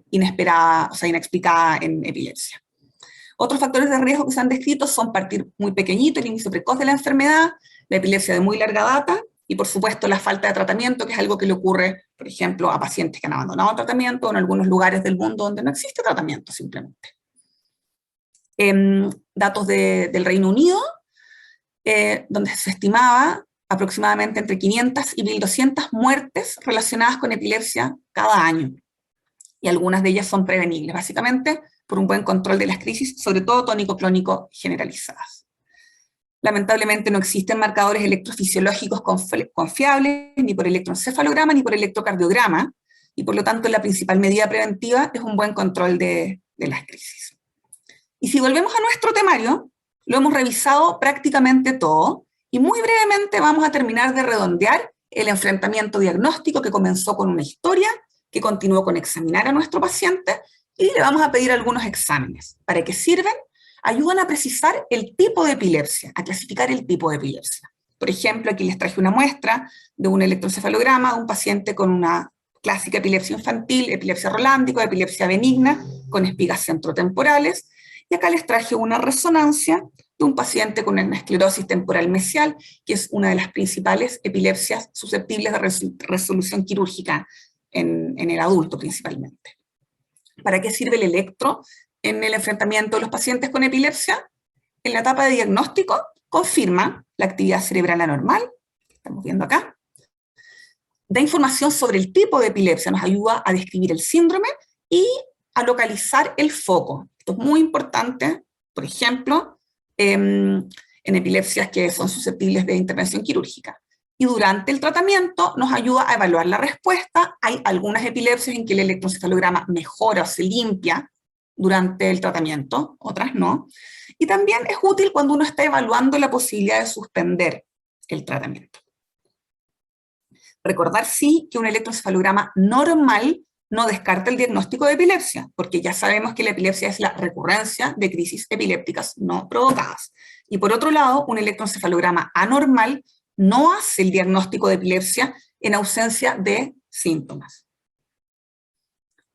inesperada, o sea, inexplicada en epilepsia. Otros factores de riesgo que se han descrito son partir muy pequeñito, el inicio precoz de la enfermedad, la epilepsia de muy larga data, y por supuesto la falta de tratamiento, que es algo que le ocurre, por ejemplo, a pacientes que han abandonado el tratamiento, o en algunos lugares del mundo donde no existe tratamiento simplemente. Datos del Reino Unido, donde se estimaba aproximadamente entre 500 y 1.200 muertes relacionadas con epilepsia cada año, y algunas de ellas son prevenibles, básicamente por un buen control de las crisis, sobre todo tónico-clónico generalizadas. Lamentablemente no existen marcadores electrofisiológicos confiables, ni por electroencefalograma ni por electrocardiograma, y por lo tanto la principal medida preventiva es un buen control de las crisis. Y si volvemos a nuestro temario, lo hemos revisado prácticamente todo, y muy brevemente vamos a terminar de redondear el enfrentamiento diagnóstico que comenzó con una historia, que continuó con examinar a nuestro paciente, y le vamos a pedir algunos exámenes. ¿Para qué sirven? Ayudan a precisar el tipo de epilepsia, a clasificar el tipo de epilepsia. Por ejemplo, aquí les traje una muestra de un electroencefalograma de un paciente con una clásica epilepsia infantil, epilepsia rolándica, epilepsia benigna, con espigas centrotemporales, y acá les traje una resonancia de un paciente con una esclerosis temporal mesial, que es una de las principales epilepsias susceptibles de resolución quirúrgica en el adulto principalmente. ¿Para qué sirve el electro en el enfrentamiento de los pacientes con epilepsia? En la etapa de diagnóstico confirma la actividad cerebral anormal, que estamos viendo acá, da información sobre el tipo de epilepsia, nos ayuda a describir el síndrome, y a localizar el foco. Esto es muy importante, por ejemplo, en epilepsias que son susceptibles de intervención quirúrgica. Y durante el tratamiento nos ayuda a evaluar la respuesta. Hay algunas epilepsias en que el electroencefalograma mejora o se limpia durante el tratamiento, otras no. Y también es útil cuando uno está evaluando la posibilidad de suspender el tratamiento. Recordar sí que un electroencefalograma normal no descarta el diagnóstico de epilepsia, porque ya sabemos que la epilepsia es la recurrencia de crisis epilépticas no provocadas. Y por otro lado, un electroencefalograma anormal no hace el diagnóstico de epilepsia en ausencia de síntomas.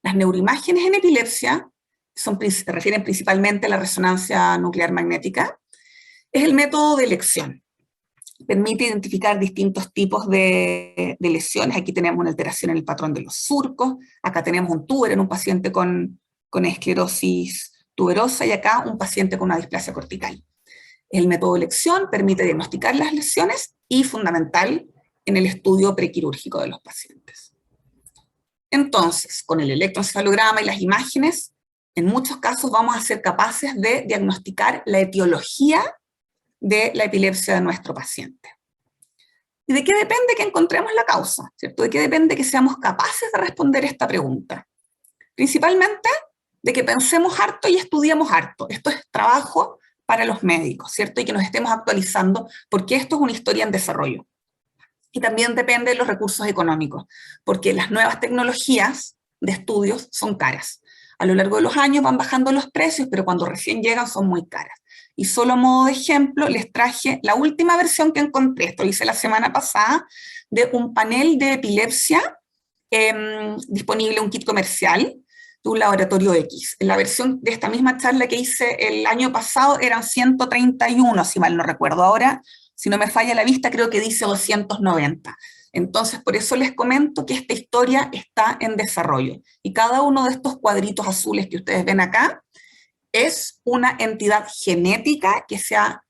Las neuroimágenes en epilepsia se refieren principalmente a la resonancia nuclear magnética. Es el método de elección. Permite identificar distintos tipos de lesiones. Aquí tenemos una alteración en el patrón de los surcos, acá tenemos un túber en un paciente con esclerosis tuberosa y acá un paciente con una displasia cortical. El método de elección permite diagnosticar las lesiones y fundamental en el estudio prequirúrgico de los pacientes. Entonces, con el electroencefalograma y las imágenes, en muchos casos vamos a ser capaces de diagnosticar la etiología de la epilepsia de nuestro paciente. ¿Y de qué depende que encontremos la causa? ¿Cierto? ¿De qué depende que seamos capaces de responder esta pregunta? Principalmente de que pensemos harto y estudiemos harto. Esto es trabajo para los médicos, ¿cierto? Y que nos estemos actualizando, porque esto es una historia en desarrollo. Y también depende de los recursos económicos, porque las nuevas tecnologías de estudios son caras. A lo largo de los años van bajando los precios, pero cuando recién llegan son muy caras. Y solo a modo de ejemplo les traje la última versión que encontré, esto lo hice la semana pasada, de un panel de epilepsia disponible, un kit comercial de un laboratorio X. En la versión de esta misma charla que hice el año pasado eran 131, si mal no recuerdo. Ahora, si no me falla la vista, creo que dice 290. Entonces, por eso les comento que esta historia está en desarrollo. Y cada uno de estos cuadritos azules que ustedes ven acá es una entidad genética que se ha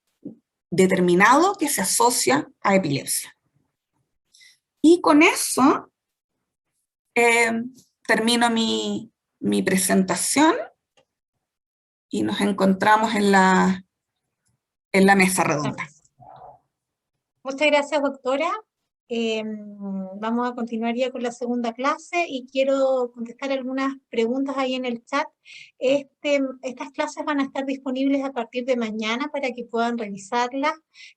determinado que se asocia a epilepsia. Y con eso termino mi presentación y nos encontramos en la mesa redonda. Muchas gracias, doctora. Vamos a continuar ya con la segunda clase y quiero contestar algunas preguntas ahí en el chat. Estas clases van a estar disponibles a partir de mañana para que puedan revisarlas,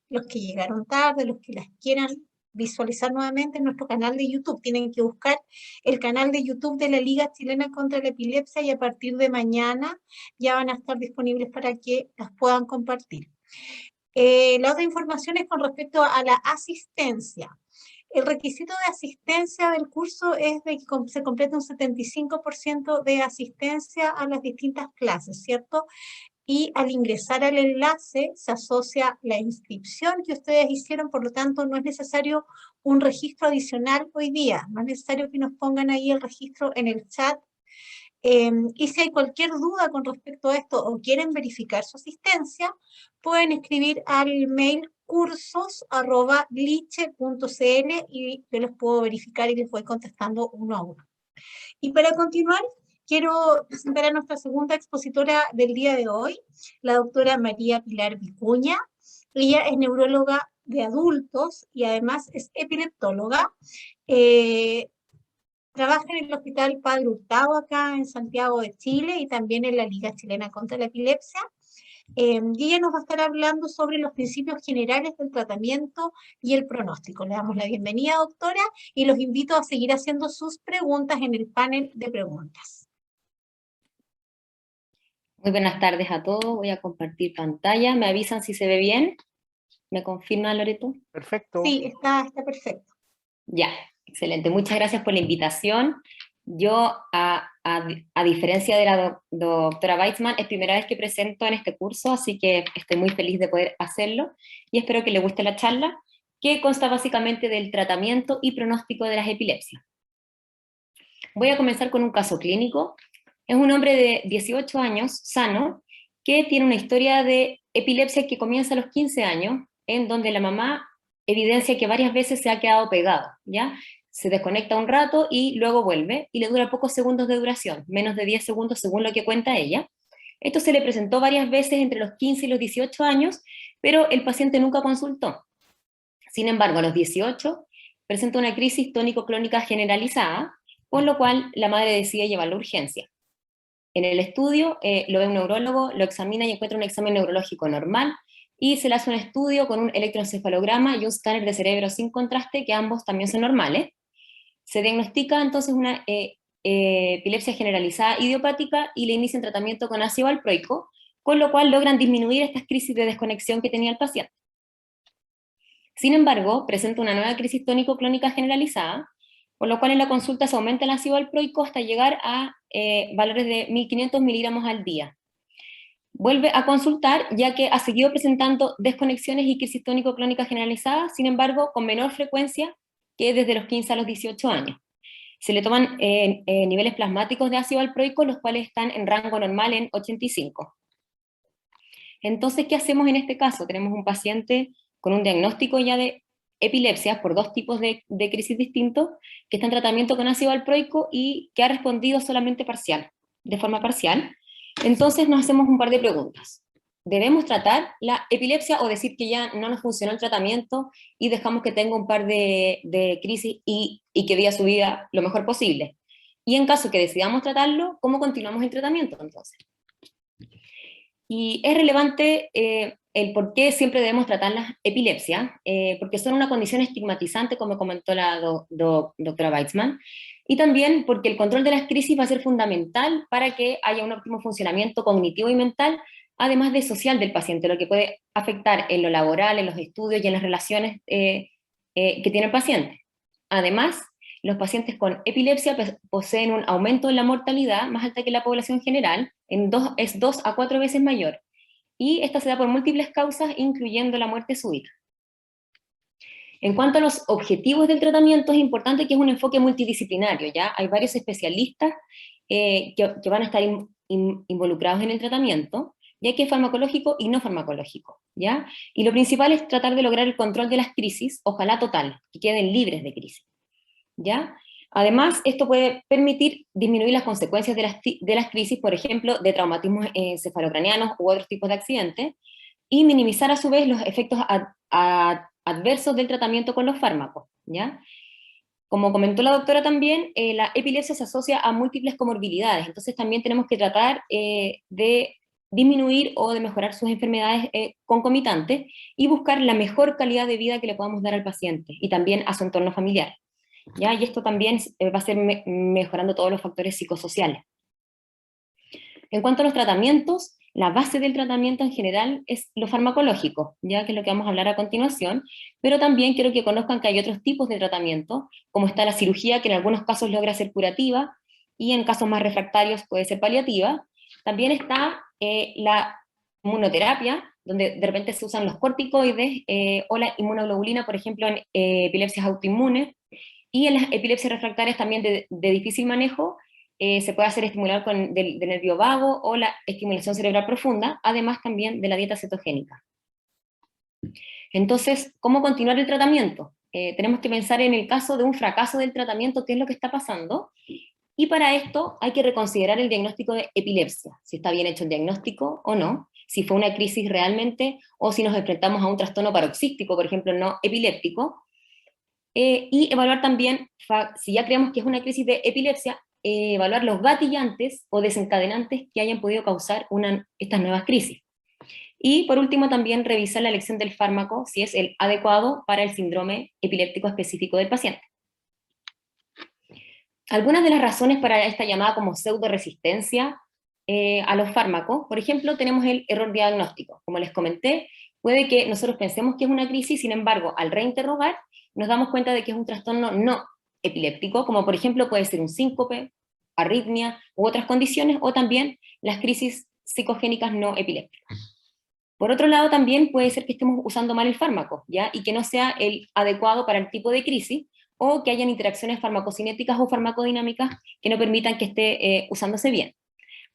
los que llegaron tarde, los que las quieran visualizar nuevamente en nuestro canal de YouTube. Tienen que buscar el canal de YouTube de la Liga Chilena contra la Epilepsia y a partir de mañana ya van a estar disponibles para que las puedan compartir. La otra información es con respecto a la asistencia. El requisito de asistencia del curso es de que se complete un 75% de asistencia a las distintas clases, ¿cierto? Y al ingresar al enlace se asocia la inscripción que ustedes hicieron, por lo tanto no es necesario un registro adicional hoy día, no es necesario que nos pongan ahí el registro en el chat. Y si hay cualquier duda con respecto a esto o quieren verificar su asistencia, pueden escribir al mail cursos@liche.cl y yo les puedo verificar y les voy contestando uno a uno. Y para continuar, quiero presentar a nuestra segunda expositora del día de hoy, la doctora María Pilar Vicuña. Ella es neuróloga de adultos y además es epileptóloga. Trabaja en el Hospital Padre Hurtado acá en Santiago de Chile y también en la Liga Chilena contra la Epilepsia. Y ella nos va a estar hablando sobre los principios generales del tratamiento y el pronóstico. Le damos la bienvenida, doctora, y los invito a seguir haciendo sus preguntas en el panel de preguntas. Muy buenas tardes a todos. Voy a compartir pantalla. ¿Me avisan si se ve bien? ¿Me confirma, Loreto? Perfecto. Sí, está perfecto. Ya, excelente. Muchas gracias por la invitación. Yo, a diferencia de la doctora Weitzman, es primera vez que presento en este curso, así que estoy muy feliz de poder hacerlo y espero que les guste la charla, que consta básicamente del tratamiento y pronóstico de las epilepsias. Voy a comenzar con un caso clínico. Es un hombre de 18 años, sano, que tiene una historia de epilepsia que comienza a los 15 años, en donde la mamá evidencia que varias veces se ha quedado pegado, ¿ya? se desconecta un rato y luego vuelve, y le dura pocos segundos de duración, menos de 10 segundos según lo que cuenta ella. Esto se le presentó varias veces entre los 15 y los 18 años, pero el paciente nunca consultó. Sin embargo, a los 18 presenta una crisis tónico-clónica generalizada, por lo cual la madre decide llevarlo a urgencia. En el estudio lo ve un neurólogo, lo examina y encuentra un examen neurológico normal, y se le hace un estudio con un electroencefalograma y un escáner de cerebro sin contraste, que ambos también son normales. Se diagnostica entonces una epilepsia generalizada idiopática y le inician tratamiento con ácido valproico, con lo cual logran disminuir estas crisis de desconexión que tenía el paciente. Sin embargo, presenta una nueva crisis tónico-clónica generalizada, por lo cual en la consulta se aumenta el ácido valproico hasta llegar a valores de 1500 miligramos al día. Vuelve a consultar, ya que ha seguido presentando desconexiones y crisis tónico-clónica generalizada, sin embargo, con menor frecuencia que desde los 15 a los 18 años. Se le toman niveles plasmáticos de ácido valproico, los cuales están en rango normal en 85. Entonces, ¿qué hacemos en este caso? Tenemos un paciente con un diagnóstico ya de epilepsia por dos tipos de crisis distintos, que está en tratamiento con ácido valproico y que ha respondido solamente de forma parcial. Entonces nos hacemos un par de preguntas. ¿Debemos tratar la epilepsia o decir que ya no nos funcionó el tratamiento y dejamos que tenga un par de crisis y que viva su vida lo mejor posible? Y en caso que decidamos tratarlo, ¿cómo continuamos el tratamiento entonces? Y es relevante el por qué siempre debemos tratar las epilepsias, porque son una condición estigmatizante, como comentó la doctora Weitzman, y también porque el control de las crisis va a ser fundamental para que haya un óptimo funcionamiento cognitivo y mental, además de social del paciente, lo que puede afectar en lo laboral, en los estudios y en las relaciones que tiene el paciente. Además, los pacientes con epilepsia poseen un aumento en la mortalidad más alta que la población general, es 2 a 4 veces mayor, y esta se da por múltiples causas, incluyendo la muerte súbita. En cuanto a los objetivos del tratamiento, es importante que es un enfoque multidisciplinario, ¿ya? Hay varios especialistas que van a estar involucrados en el tratamiento, ya que es farmacológico y no farmacológico, ¿ya? Y lo principal es tratar de lograr el control de las crisis, ojalá total, que queden libres de crisis, ¿ya? Además, esto puede permitir disminuir las consecuencias de las crisis, por ejemplo, de traumatismos encefalocranianos u otros tipos de accidentes, y minimizar a su vez los efectos adversos del tratamiento con los fármacos, ¿ya? Como comentó la doctora también, la epilepsia se asocia a múltiples comorbilidades, entonces también tenemos que tratar de disminuir o de mejorar sus enfermedades concomitantes y buscar la mejor calidad de vida que le podamos dar al paciente y también a su entorno familiar, ¿ya? Y esto también va a ser mejorando todos los factores psicosociales. En cuanto a los tratamientos, la base del tratamiento en general es lo farmacológico, ya que es lo que vamos a hablar a continuación, pero también quiero que conozcan que hay otros tipos de tratamiento, como está la cirugía, que en algunos casos logra ser curativa, y en casos más refractarios puede ser paliativa. También está la inmunoterapia, donde de repente se usan los corticoides, o la inmunoglobulina, por ejemplo, en epilepsias autoinmunes, y en las epilepsias refractarias también de difícil manejo, se puede hacer estimular del nervio vago o la estimulación cerebral profunda, además también de la dieta cetogénica. Entonces, ¿cómo continuar el tratamiento? Tenemos que pensar en el caso de un fracaso del tratamiento, qué es lo que está pasando, y para esto hay que reconsiderar el diagnóstico de epilepsia, si está bien hecho el diagnóstico o no, si fue una crisis realmente, o si nos enfrentamos a un trastorno paroxístico, por ejemplo, no epiléptico, y evaluar también, si ya creemos que es una crisis de epilepsia, evaluar los gatillantes o desencadenantes que hayan podido causar estas nuevas crisis. Y por último también revisar la elección del fármaco, si es el adecuado para el síndrome epiléptico específico del paciente. Algunas de las razones para esta llamada como pseudo-resistencia a los fármacos, por ejemplo, tenemos el error diagnóstico. Como les comenté, puede que nosotros pensemos que es una crisis, sin embargo, al reinterrogar, nos damos cuenta de que es un trastorno no epiléptico, como por ejemplo puede ser un síncope, arritmia u otras condiciones, o también las crisis psicogénicas no epilépticas. Por otro lado, también puede ser que estemos usando mal el fármaco, ¿ya? Y que no sea el adecuado para el tipo de crisis, o que hayan interacciones farmacocinéticas o farmacodinámicas que no permitan que esté usándose bien.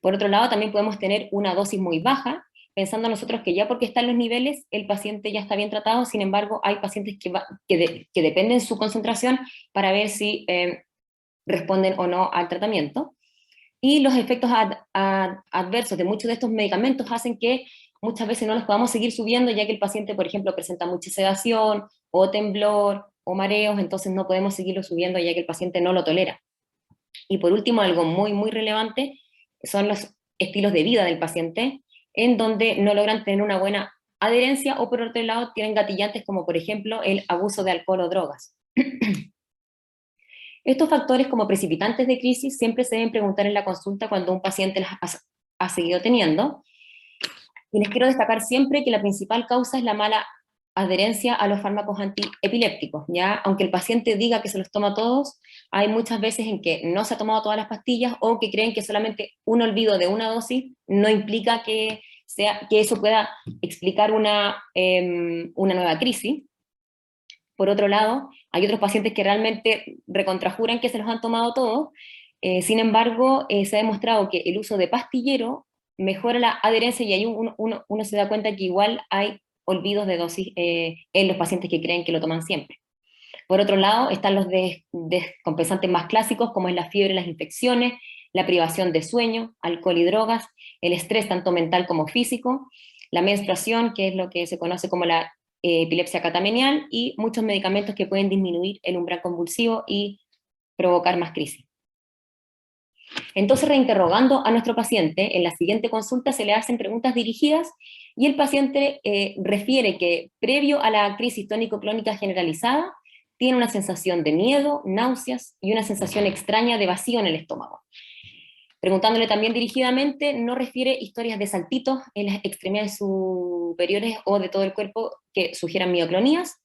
Por otro lado, también podemos tener una dosis muy baja, pensando nosotros que ya porque están los niveles, el paciente ya está bien tratado. Sin embargo, hay pacientes que dependen su concentración para ver si responden o no al tratamiento. Y los efectos adversos de muchos de estos medicamentos hacen que muchas veces no los podamos seguir subiendo, ya que el paciente, por ejemplo, presenta mucha sedación, o temblor, o mareos, entonces no podemos seguirlo subiendo ya que el paciente no lo tolera. Y por último, algo muy, muy relevante, son los estilos de vida del paciente, en donde no logran tener una buena adherencia, o por otro lado tienen gatillantes como por ejemplo el abuso de alcohol o drogas. Estos factores como precipitantes de crisis siempre se deben preguntar en la consulta cuando un paciente las ha seguido teniendo. Y les quiero destacar siempre que la principal causa es la mala adherencia a los fármacos antiepilépticos, ¿ya? Aunque el paciente diga que se los toma todos, hay muchas veces en que no se ha tomado todas las pastillas, o que creen que solamente un olvido de una dosis no implica que eso pueda explicar una nueva crisis. Por otro lado, hay otros pacientes que realmente recontrajuran que se los han tomado todos. Sin embargo, se ha demostrado que el uso de pastillero mejora la adherencia, y ahí uno se da cuenta que igual hay olvidos de dosis en los pacientes que creen que lo toman siempre. Por otro lado, están los descompensantes más clásicos, como es la fiebre, las infecciones, la privación de sueño, alcohol y drogas, el estrés tanto mental como físico, la menstruación, que es lo que se conoce como la epilepsia catamenial, y muchos medicamentos que pueden disminuir el umbral convulsivo y provocar más crisis. Entonces, reinterrogando a nuestro paciente, en la siguiente consulta se le hacen preguntas dirigidas, y el paciente refiere que previo a la crisis tónico-clónica generalizada, tiene una sensación de miedo, náuseas y una sensación extraña de vacío en el estómago. Preguntándole también dirigidamente, no refiere historias de saltitos en las extremidades superiores o de todo el cuerpo que sugieran mioclonías.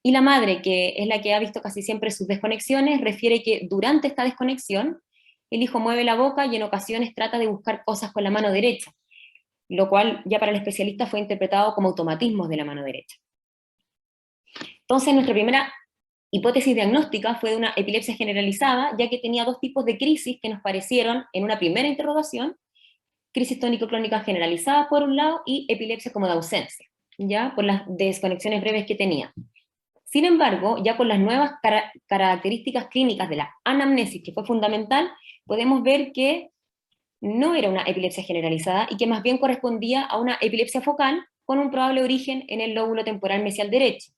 Y la madre, que es la que ha visto casi siempre sus desconexiones, refiere que durante esta desconexión, el hijo mueve la boca y en ocasiones trata de buscar cosas con la mano derecha, lo cual ya para el especialista fue interpretado como automatismos de la mano derecha. Entonces, nuestra primera hipótesis diagnóstica fue de una epilepsia generalizada, ya que tenía dos tipos de crisis que nos parecieron en una primera interrogación: crisis tónico-clónica generalizada por un lado, y epilepsia como de ausencia, ya por las desconexiones breves que tenía. Sin embargo, ya con las nuevas características clínicas de la anamnesis, que fue fundamental, podemos ver que no era una epilepsia generalizada, y que más bien correspondía a una epilepsia focal con un probable origen en el lóbulo temporal mesial derecho.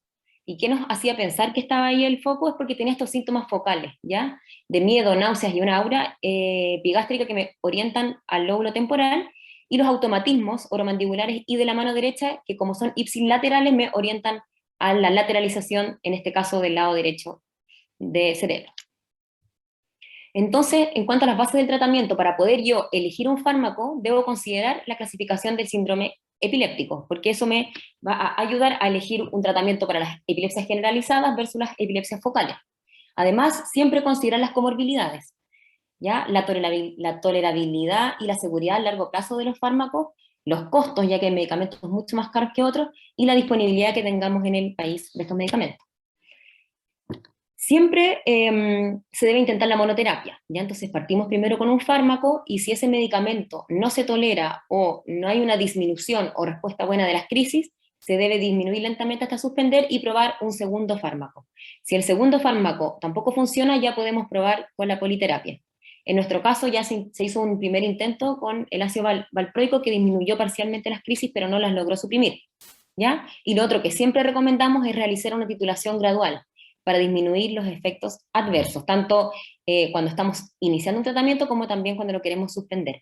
¿Y qué nos hacía pensar que estaba ahí el foco? Es porque tenía estos síntomas focales, ¿ya? De miedo, náuseas y una aura epigástrica que me orientan al lóbulo temporal, y los automatismos oromandibulares y de la mano derecha, que como son ipsilaterales, me orientan a la lateralización, en este caso del lado derecho del cerebro. Entonces, en cuanto a las bases del tratamiento, para poder yo elegir un fármaco, debo considerar la clasificación del síndrome epiléptico, porque eso me va a ayudar a elegir un tratamiento para las epilepsias generalizadas versus las epilepsias focales. Además, siempre considerar las comorbilidades, ¿ya? La tolerabilidad y la seguridad a largo plazo de los fármacos, los costos, ya que hay medicamentos mucho más caros que otros, y la disponibilidad que tengamos en el país de estos medicamentos. Siempre se debe intentar la monoterapia, ¿ya? Entonces partimos primero con un fármaco, y si ese medicamento no se tolera o no hay una disminución o respuesta buena de las crisis, se debe disminuir lentamente hasta suspender y probar un segundo fármaco. Si el segundo fármaco tampoco funciona, ya podemos probar con la politerapia. En nuestro caso ya se hizo un primer intento con el ácido valproico, que disminuyó parcialmente las crisis, pero no las logró suprimir, ¿ya? Y lo otro que siempre recomendamos es realizar una titulación gradual, para disminuir los efectos adversos, tanto cuando estamos iniciando un tratamiento como también cuando lo queremos suspender.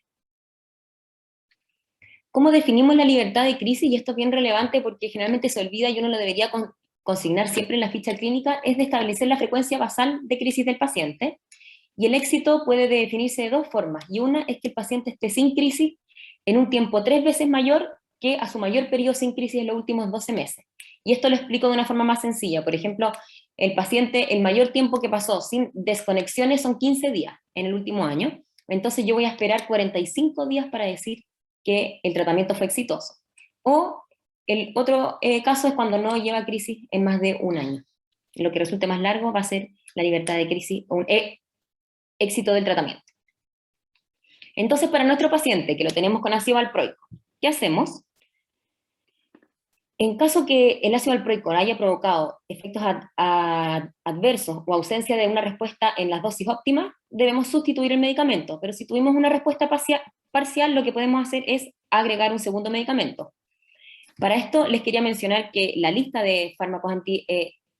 ¿Cómo definimos la libertad de crisis? Y esto es bien relevante porque generalmente se olvida, y uno lo debería consignar siempre en la ficha clínica, es de establecer la frecuencia basal de crisis del paciente. Y el éxito puede definirse de dos formas, y una es que el paciente esté sin crisis en un tiempo 3 veces mayor que a su mayor periodo sin crisis en los últimos 12 meses. Y esto lo explico de una forma más sencilla. Por ejemplo, el paciente, el mayor tiempo que pasó sin desconexiones son 15 días en el último año, entonces yo voy a esperar 45 días para decir que el tratamiento fue exitoso. O el otro caso es cuando no lleva crisis en más de un año. Lo que resulte más largo va a ser la libertad de crisis o un éxito del tratamiento. Entonces, para nuestro paciente, que lo tenemos con ácido valproico, ¿qué hacemos? En caso que el ácido valproico haya provocado efectos adversos o ausencia de una respuesta en las dosis óptimas, debemos sustituir el medicamento, pero si tuvimos una respuesta parcial, lo que podemos hacer es agregar un segundo medicamento. Para esto les quería mencionar que la lista de fármacos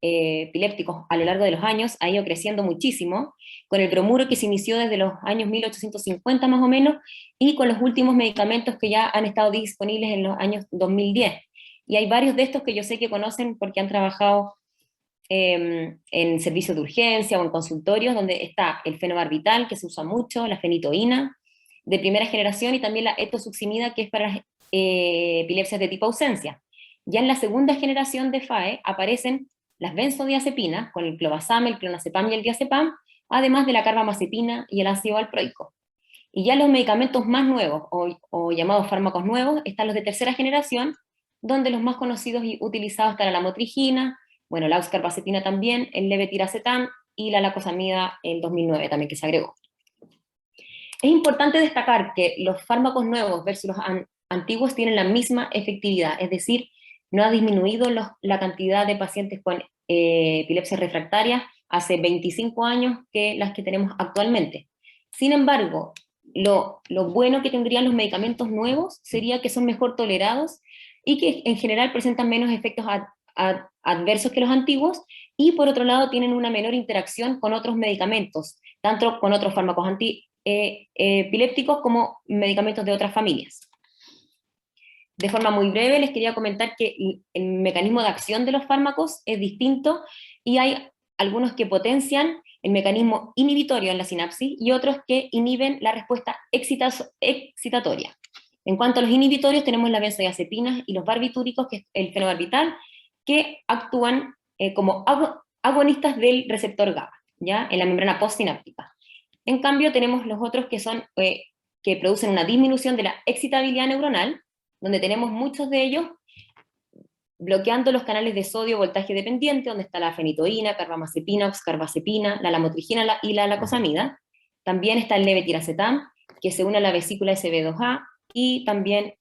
epilépticos a lo largo de los años ha ido creciendo muchísimo, con el bromuro que se inició desde los años 1850 más o menos, y con los últimos medicamentos que ya han estado disponibles en los años 2010. Y hay varios de estos que yo sé que conocen porque han trabajado en servicios de urgencia o en consultorios, donde está el fenobarbital, que se usa mucho, la fenitoína, de primera generación, y también la etosuximida, que es para epilepsias de tipo ausencia. Ya en la segunda generación de FAE aparecen las benzodiazepinas, con el clobazam, el clonazepam y el diazepam, además de la carbamazepina y el ácido valproico. Y ya los medicamentos más nuevos, o llamados fármacos nuevos, están los de tercera generación, donde los más conocidos y utilizados están la lamotrigina, bueno, la oxcarbazepina también, el levetiracetam y la lacosamida en 2009 también que se agregó. Es importante destacar que los fármacos nuevos versus los antiguos tienen la misma efectividad, es decir, no ha disminuido la cantidad de pacientes con epilepsia refractaria hace 25 años que las que tenemos actualmente. Sin embargo, lo bueno que tendrían los medicamentos nuevos sería que son mejor tolerados y que en general presentan menos efectos adversos que los antiguos, y por otro lado tienen una menor interacción con otros medicamentos, tanto con otros fármacos epilépticos como medicamentos de otras familias. De forma muy breve les quería comentar que el mecanismo de acción de los fármacos es distinto, y hay algunos que potencian el mecanismo inhibitorio en la sinapsis y otros que inhiben la respuesta excitatoria. En cuanto a los inhibitorios, tenemos las benzodiazepinas y los barbitúricos, que es el fenobarbital, que actúan como agonistas del receptor GABA, ¿ya? En la membrana postsináptica. En cambio, tenemos los otros que son que producen una disminución de la excitabilidad neuronal, donde tenemos muchos de ellos bloqueando los canales de sodio voltaje dependiente, donde está la fenitoína, carbamazepina, oxcarbazepina, la lamotrigina y la lacosamida. También está el levetiracetam, que se une a la vesícula SB2A, y también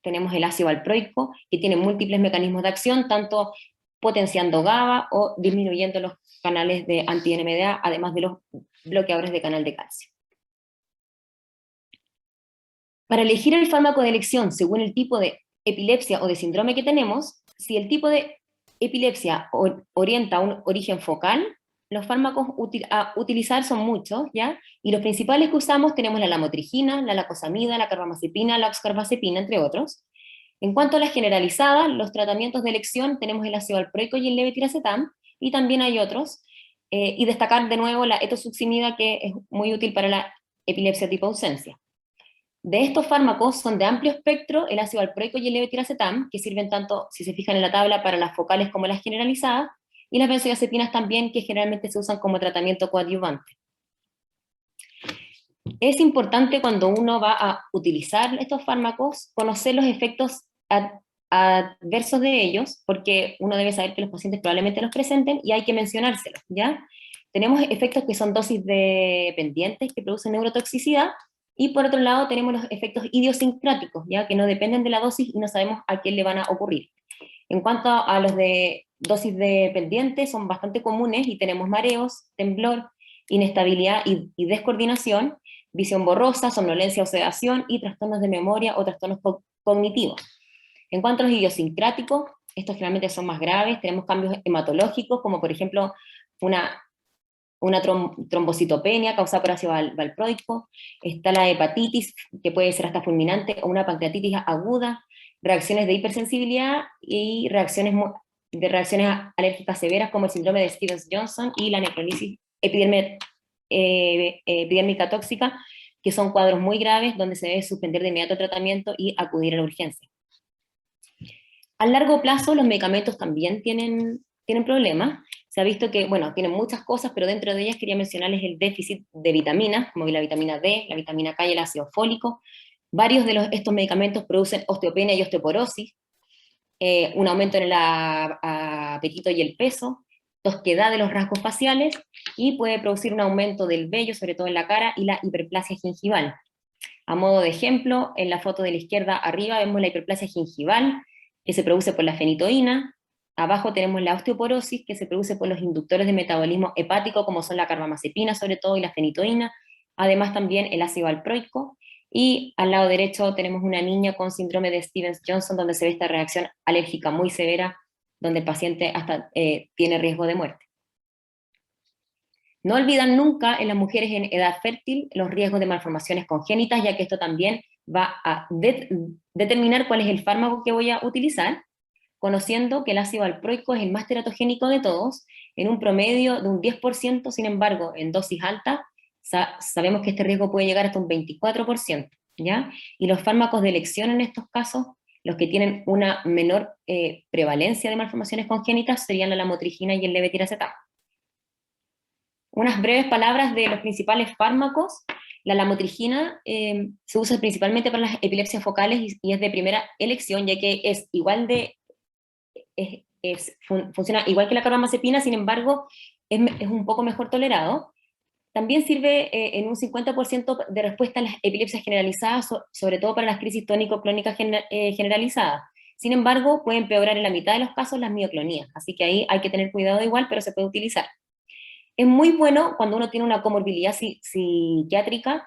tenemos el ácido valproico, que tiene múltiples mecanismos de acción, tanto potenciando GABA o disminuyendo los canales de anti-NMDA, además de los bloqueadores de canal de calcio. Para elegir el fármaco de elección según el tipo de epilepsia o de síndrome que tenemos, si el tipo de epilepsia orienta a un origen focal, los fármacos a utilizar son muchos, ¿ya? Y los principales que usamos tenemos la lamotrigina, la lacosamida, la carbamazepina, la oxcarbazepina, entre otros. En cuanto a las generalizadas, los tratamientos de elección tenemos el ácido valproico y el levetiracetam, y también hay otros, y destacar de nuevo la etosuximida, que es muy útil para la epilepsia tipo ausencia. De estos fármacos son de amplio espectro el ácido valproico y el levetiracetam, que sirven tanto, si se fijan en la tabla, para las focales como las generalizadas, y las benzodiazepinas también, que generalmente se usan como tratamiento coadyuvante. Es importante cuando uno va a utilizar estos fármacos conocer los efectos adversos de ellos, porque uno debe saber que los pacientes probablemente los presenten y hay que mencionárselos, ¿ya? Tenemos efectos que son dosis dependientes, que producen neurotoxicidad, y por otro lado tenemos los efectos idiosincráticos, ¿ya? Que no dependen de la dosis y no sabemos a quién le van a ocurrir. En cuanto a los de dosis dependientes, son bastante comunes y tenemos mareos, temblor, inestabilidad y descoordinación, visión borrosa, somnolencia o sedación, y trastornos de memoria o trastornos cognitivos. En cuanto a los idiosincráticos, estos generalmente son más graves, tenemos cambios hematológicos, como por ejemplo una trombocitopenia causada por ácido valproico, está la hepatitis, que puede ser hasta fulminante, o una pancreatitis aguda, reacciones de hipersensibilidad y reacciones alérgicas severas, como el síndrome de Stevens-Johnson y la necrolisis epidérmica tóxica, que son cuadros muy graves donde se debe suspender de inmediato el tratamiento y acudir a la urgencia. A largo plazo los medicamentos también tienen problemas. Se ha visto que, bueno, tienen muchas cosas, pero dentro de ellas quería mencionarles el déficit de vitaminas, como la vitamina D, la vitamina K y el ácido fólico. Varios de estos medicamentos producen osteopenia y osteoporosis, un aumento en el apetito y el peso, tosquedad de los rasgos faciales, y puede producir un aumento del vello, sobre todo en la cara, y la hiperplasia gingival. A modo de ejemplo, en la foto de la izquierda arriba vemos la hiperplasia gingival, que se produce por la fenitoína. Abajo tenemos la osteoporosis, que se produce por los inductores de metabolismo hepático, como son la carbamazepina sobre todo y la fenitoína, además también el ácido valproico, y al lado derecho tenemos una niña con síndrome de Stevens-Johnson, donde se ve esta reacción alérgica muy severa, donde el paciente hasta tiene riesgo de muerte. No olvidan nunca en las mujeres en edad fértil los riesgos de malformaciones congénitas, ya que esto también va a determinar cuál es el fármaco que voy a utilizar, conociendo que el ácido valproico es el más teratogénico de todos, en un promedio de un 10%, sin embargo, en dosis alta, sabemos que este riesgo puede llegar hasta un 24%, ¿ya? Y los fármacos de elección en estos casos, los que tienen una menor prevalencia de malformaciones congénitas, serían la lamotrigina y el levetiracetam. Unas breves palabras de los principales fármacos. La lamotrigina se usa principalmente para las epilepsias focales y es de primera elección, ya que es igual de funciona igual que la carbamazepina, sin embargo, es un poco mejor tolerado. También sirve en un 50% de respuesta a las epilepsias generalizadas, sobre todo para las crisis tónico-clónicas generalizadas. Sin embargo, puede empeorar en la mitad de los casos las mioclonías, así que ahí hay que tener cuidado igual, pero se puede utilizar. Es muy bueno cuando uno tiene una comorbilidad psiquiátrica,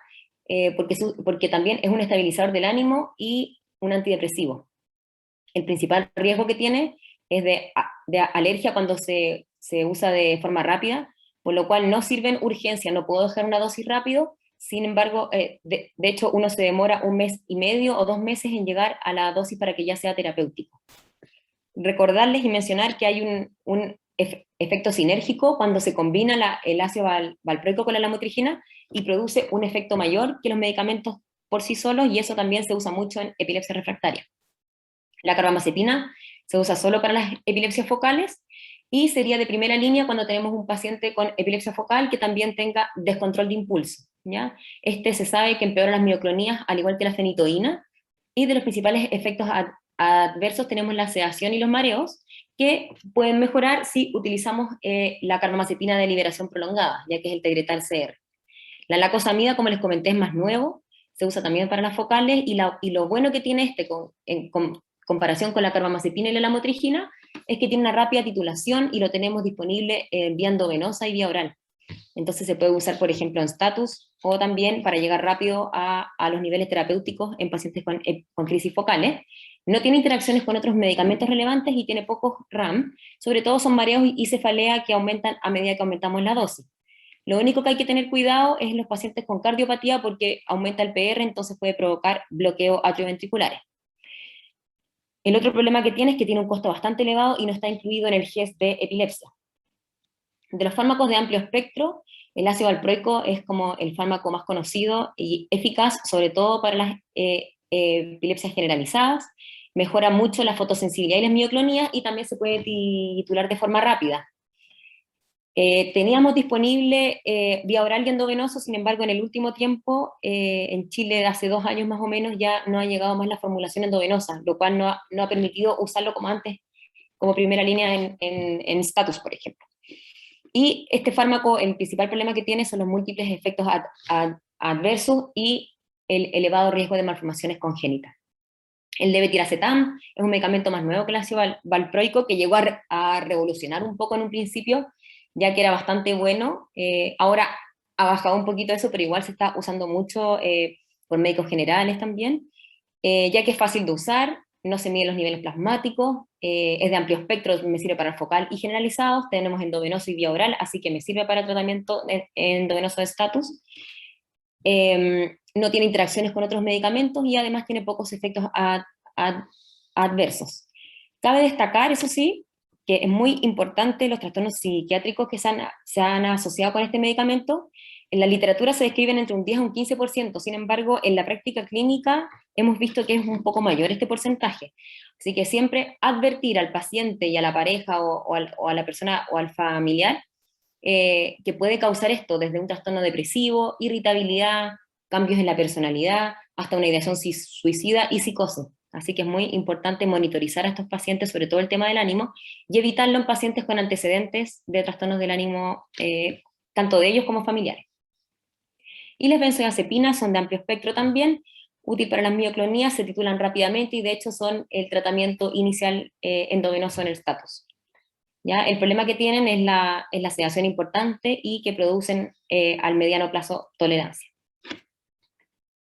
porque también es un estabilizador del ánimo y un antidepresivo. El principal riesgo que tiene es de alergia cuando se usa de forma rápida, por lo cual no sirve en urgencia, no puedo dejar una dosis rápido. Sin embargo, de hecho uno se demora 1 mes y medio o 2 meses en llegar a la dosis para que ya sea terapéutico. Recordarles y mencionar que hay un efecto sinérgico cuando se combina el ácido valproico con la lamotrigina y produce un efecto mayor que los medicamentos por sí solos, y eso también se usa mucho en epilepsia refractaria. La carbamazepina se usa solo para las epilepsias focales y sería de primera línea cuando tenemos un paciente con epilepsia focal que también tenga descontrol de impulso, ¿ya? Se sabe que empeora las mioclonías al igual que la fenitoína, y de los principales efectos adversos tenemos la sedación y los mareos, que pueden mejorar si utilizamos la carbamazepina de liberación prolongada, ya que es el Tegretal CR. La lacosamida, como les comenté, es más nuevo, se usa también para las focales, y lo bueno que tiene en comparación con la carbamazepina y la lamotrigina es que tiene una rápida titulación y lo tenemos disponible en vía endovenosa y vía oral. Entonces se puede usar, por ejemplo, en status o también para llegar rápido a los niveles terapéuticos en pacientes con crisis focales. No tiene interacciones con otros medicamentos relevantes y tiene pocos RAM, sobre todo son mareos y cefalea que aumentan a medida que aumentamos la dosis. Lo único que hay que tener cuidado es los pacientes con cardiopatía, porque aumenta el PR, entonces puede provocar bloqueo atrioventriculares. El otro problema que tiene es que tiene un costo bastante elevado y no está incluido en el GES de epilepsia. De los fármacos de amplio espectro, el ácido valproico es como el fármaco más conocido y eficaz, sobre todo para las epilepsias generalizadas. Mejora mucho la fotosensibilidad y las mioclonías, y también se puede titular de forma rápida. Teníamos disponible vía oral y endovenoso, sin embargo, en el último tiempo, en Chile, de hace 2 años más o menos, ya no ha llegado más la formulación endovenosa, lo cual no ha permitido usarlo como antes, como primera línea en status, por ejemplo. Y este fármaco, el principal problema que tiene son los múltiples efectos adversos y el elevado riesgo de malformaciones congénitas. El levetiracetam es un medicamento más nuevo que el ácido valproico, que llegó a revolucionar un poco en un principio, ya que era bastante bueno. Ahora ha bajado un poquito eso, pero igual se está usando mucho por médicos generales también, ya que es fácil de usar, no se miden los niveles plasmáticos, es de amplio espectro, me sirve para focal y generalizados, tenemos endovenoso y vía oral, así que me sirve para tratamiento endovenoso de status. No tiene interacciones con otros medicamentos y además tiene pocos efectos adversos. Cabe destacar, eso sí, que es muy importante los trastornos psiquiátricos que se han asociado con este medicamento. En la literatura se describen entre un 10 a un 15%, sin embargo, en la práctica clínica hemos visto que es un poco mayor este porcentaje. Así que siempre advertir al paciente y a la pareja o a la persona o al familiar que puede causar esto, desde un trastorno depresivo, irritabilidad, cambios en la personalidad, hasta una ideación suicida y psicosis. Así que es muy importante monitorizar a estos pacientes, sobre todo el tema del ánimo, y evitarlo en pacientes con antecedentes de trastornos del ánimo, tanto de ellos como familiares. Y las benzodiazepinas son de amplio espectro también. útil para las mioclonías, se titulan rápidamente y de hecho son el tratamiento inicial endovenoso en el status. ¿Ya? El problema que tienen es la sedación importante y que producen al mediano plazo tolerancia.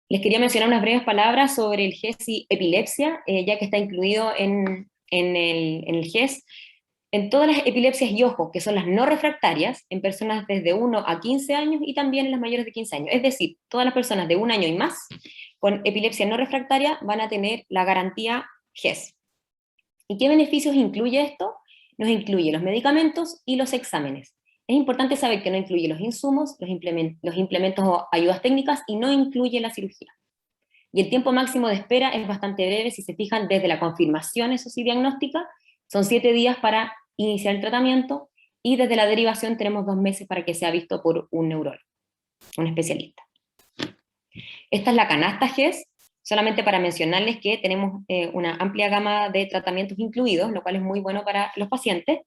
Les quería mencionar unas breves palabras sobre el GES y epilepsia, ya que está incluido en el GES. En todas las epilepsias y ojo, que son las no refractarias, en personas desde 1 a 15 años y también en las mayores de 15 años. Es decir, todas las personas de 1 año y más con epilepsia no refractaria van a tener la garantía GES. ¿Y qué beneficios incluye esto? Nos incluye los medicamentos y los exámenes. Es importante saber que no incluye los insumos, los implementos o ayudas técnicas y no incluye la cirugía. Y el tiempo máximo de espera es bastante breve, si se fijan, desde la confirmación, eso sí, diagnóstica, son 7 días para iniciar el tratamiento, y desde la derivación tenemos 2 meses para que sea visto por un neurólogo, un especialista. Esta es la canasta GES, solamente para mencionarles que tenemos una amplia gama de tratamientos incluidos, lo cual es muy bueno para los pacientes,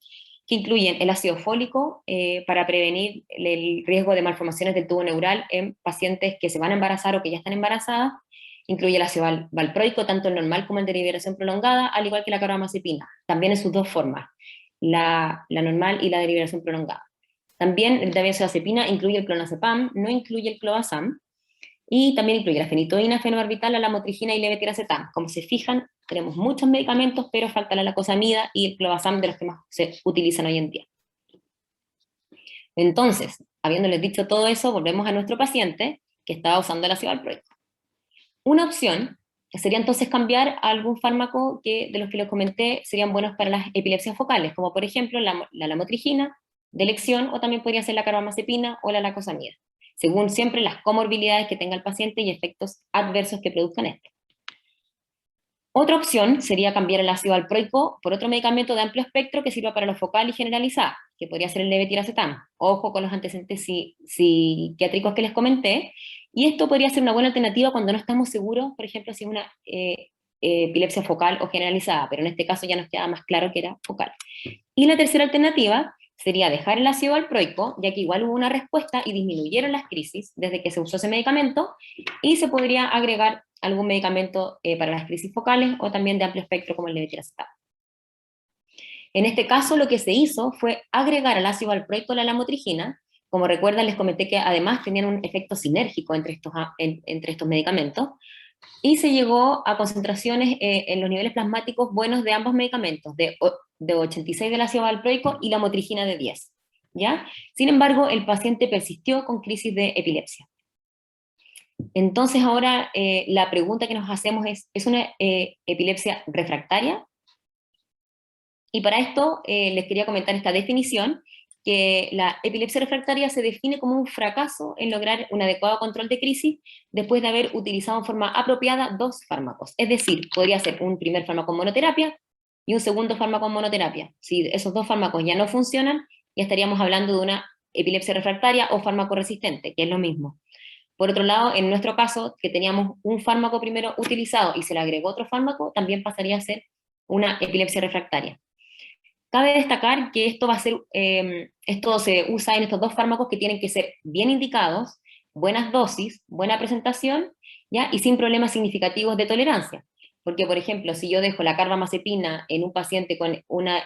que incluyen el ácido fólico para prevenir el riesgo de malformaciones del tubo neural en pacientes que se van a embarazar o que ya están embarazadas, incluye el ácido valproico, tanto el normal como el de liberación prolongada, al igual que la carbamazepina, también en sus dos formas, la normal y la de liberación prolongada. También el de benzodiazepina incluye el clonazepam, no incluye el clobazam, y también incluye la fenitoína, fenobarbital, la lamotrigina y levetiracetam. Como se fijan, tenemos muchos medicamentos, pero falta la lacosamida y el clobazam, de los que más se utilizan hoy en día. Entonces, habiéndoles dicho todo eso, volvemos a nuestro paciente que estaba usando el ácido valproico. Una opción sería entonces cambiar a algún fármaco que, de los que les comenté, serían buenos para las epilepsias focales, como por ejemplo la lamotrigina de elección, o también podría ser la carbamazepina o la lacosamida, según siempre las comorbilidades que tenga el paciente y efectos adversos que produzcan este. Otra opción sería cambiar el ácido valproico por otro medicamento de amplio espectro que sirva para lo focal y generalizado, que podría ser el levetiracetam. Ojo con los antecedentes psiquiátricos que les comenté, y esto podría ser una buena alternativa cuando no estamos seguros, por ejemplo, si es una epilepsia focal o generalizada, pero en este caso ya nos queda más claro que era focal. Y la tercera alternativa sería dejar el ácido valproico, ya que igual hubo una respuesta y disminuyeron las crisis desde que se usó ese medicamento, y se podría agregar algún medicamento para las crisis focales o también de amplio espectro como el levetiracetam. En este caso lo que se hizo fue agregar al ácido valproico la lamotrigina. Como recuerdan, les comenté que además tenían un efecto sinérgico entre estos medicamentos, y se llegó a concentraciones en los niveles plasmáticos buenos de ambos medicamentos, de 86 del ácido valproico y la lamotrigina de 10. ¿Ya? Sin embargo, el paciente persistió con crisis de epilepsia. Entonces ahora la pregunta que nos hacemos ¿es una epilepsia refractaria? Y para esto les quería comentar esta definición, que la epilepsia refractaria se define como un fracaso en lograr un adecuado control de crisis después de haber utilizado en forma apropiada 2 fármacos. Es decir, podría ser un primer fármaco en monoterapia y un segundo fármaco en monoterapia. Si esos 2 fármacos ya no funcionan, ya estaríamos hablando de una epilepsia refractaria o fármaco resistente, que es lo mismo. Por otro lado, en nuestro caso, que teníamos un fármaco primero utilizado y se le agregó otro fármaco, también pasaría a ser una epilepsia refractaria. Cabe destacar que esto se usa en estos 2 fármacos que tienen que ser bien indicados, buenas dosis, buena presentación, ¿ya? Y sin problemas significativos de tolerancia. Porque, por ejemplo, si yo dejo la carbamazepina en un paciente con una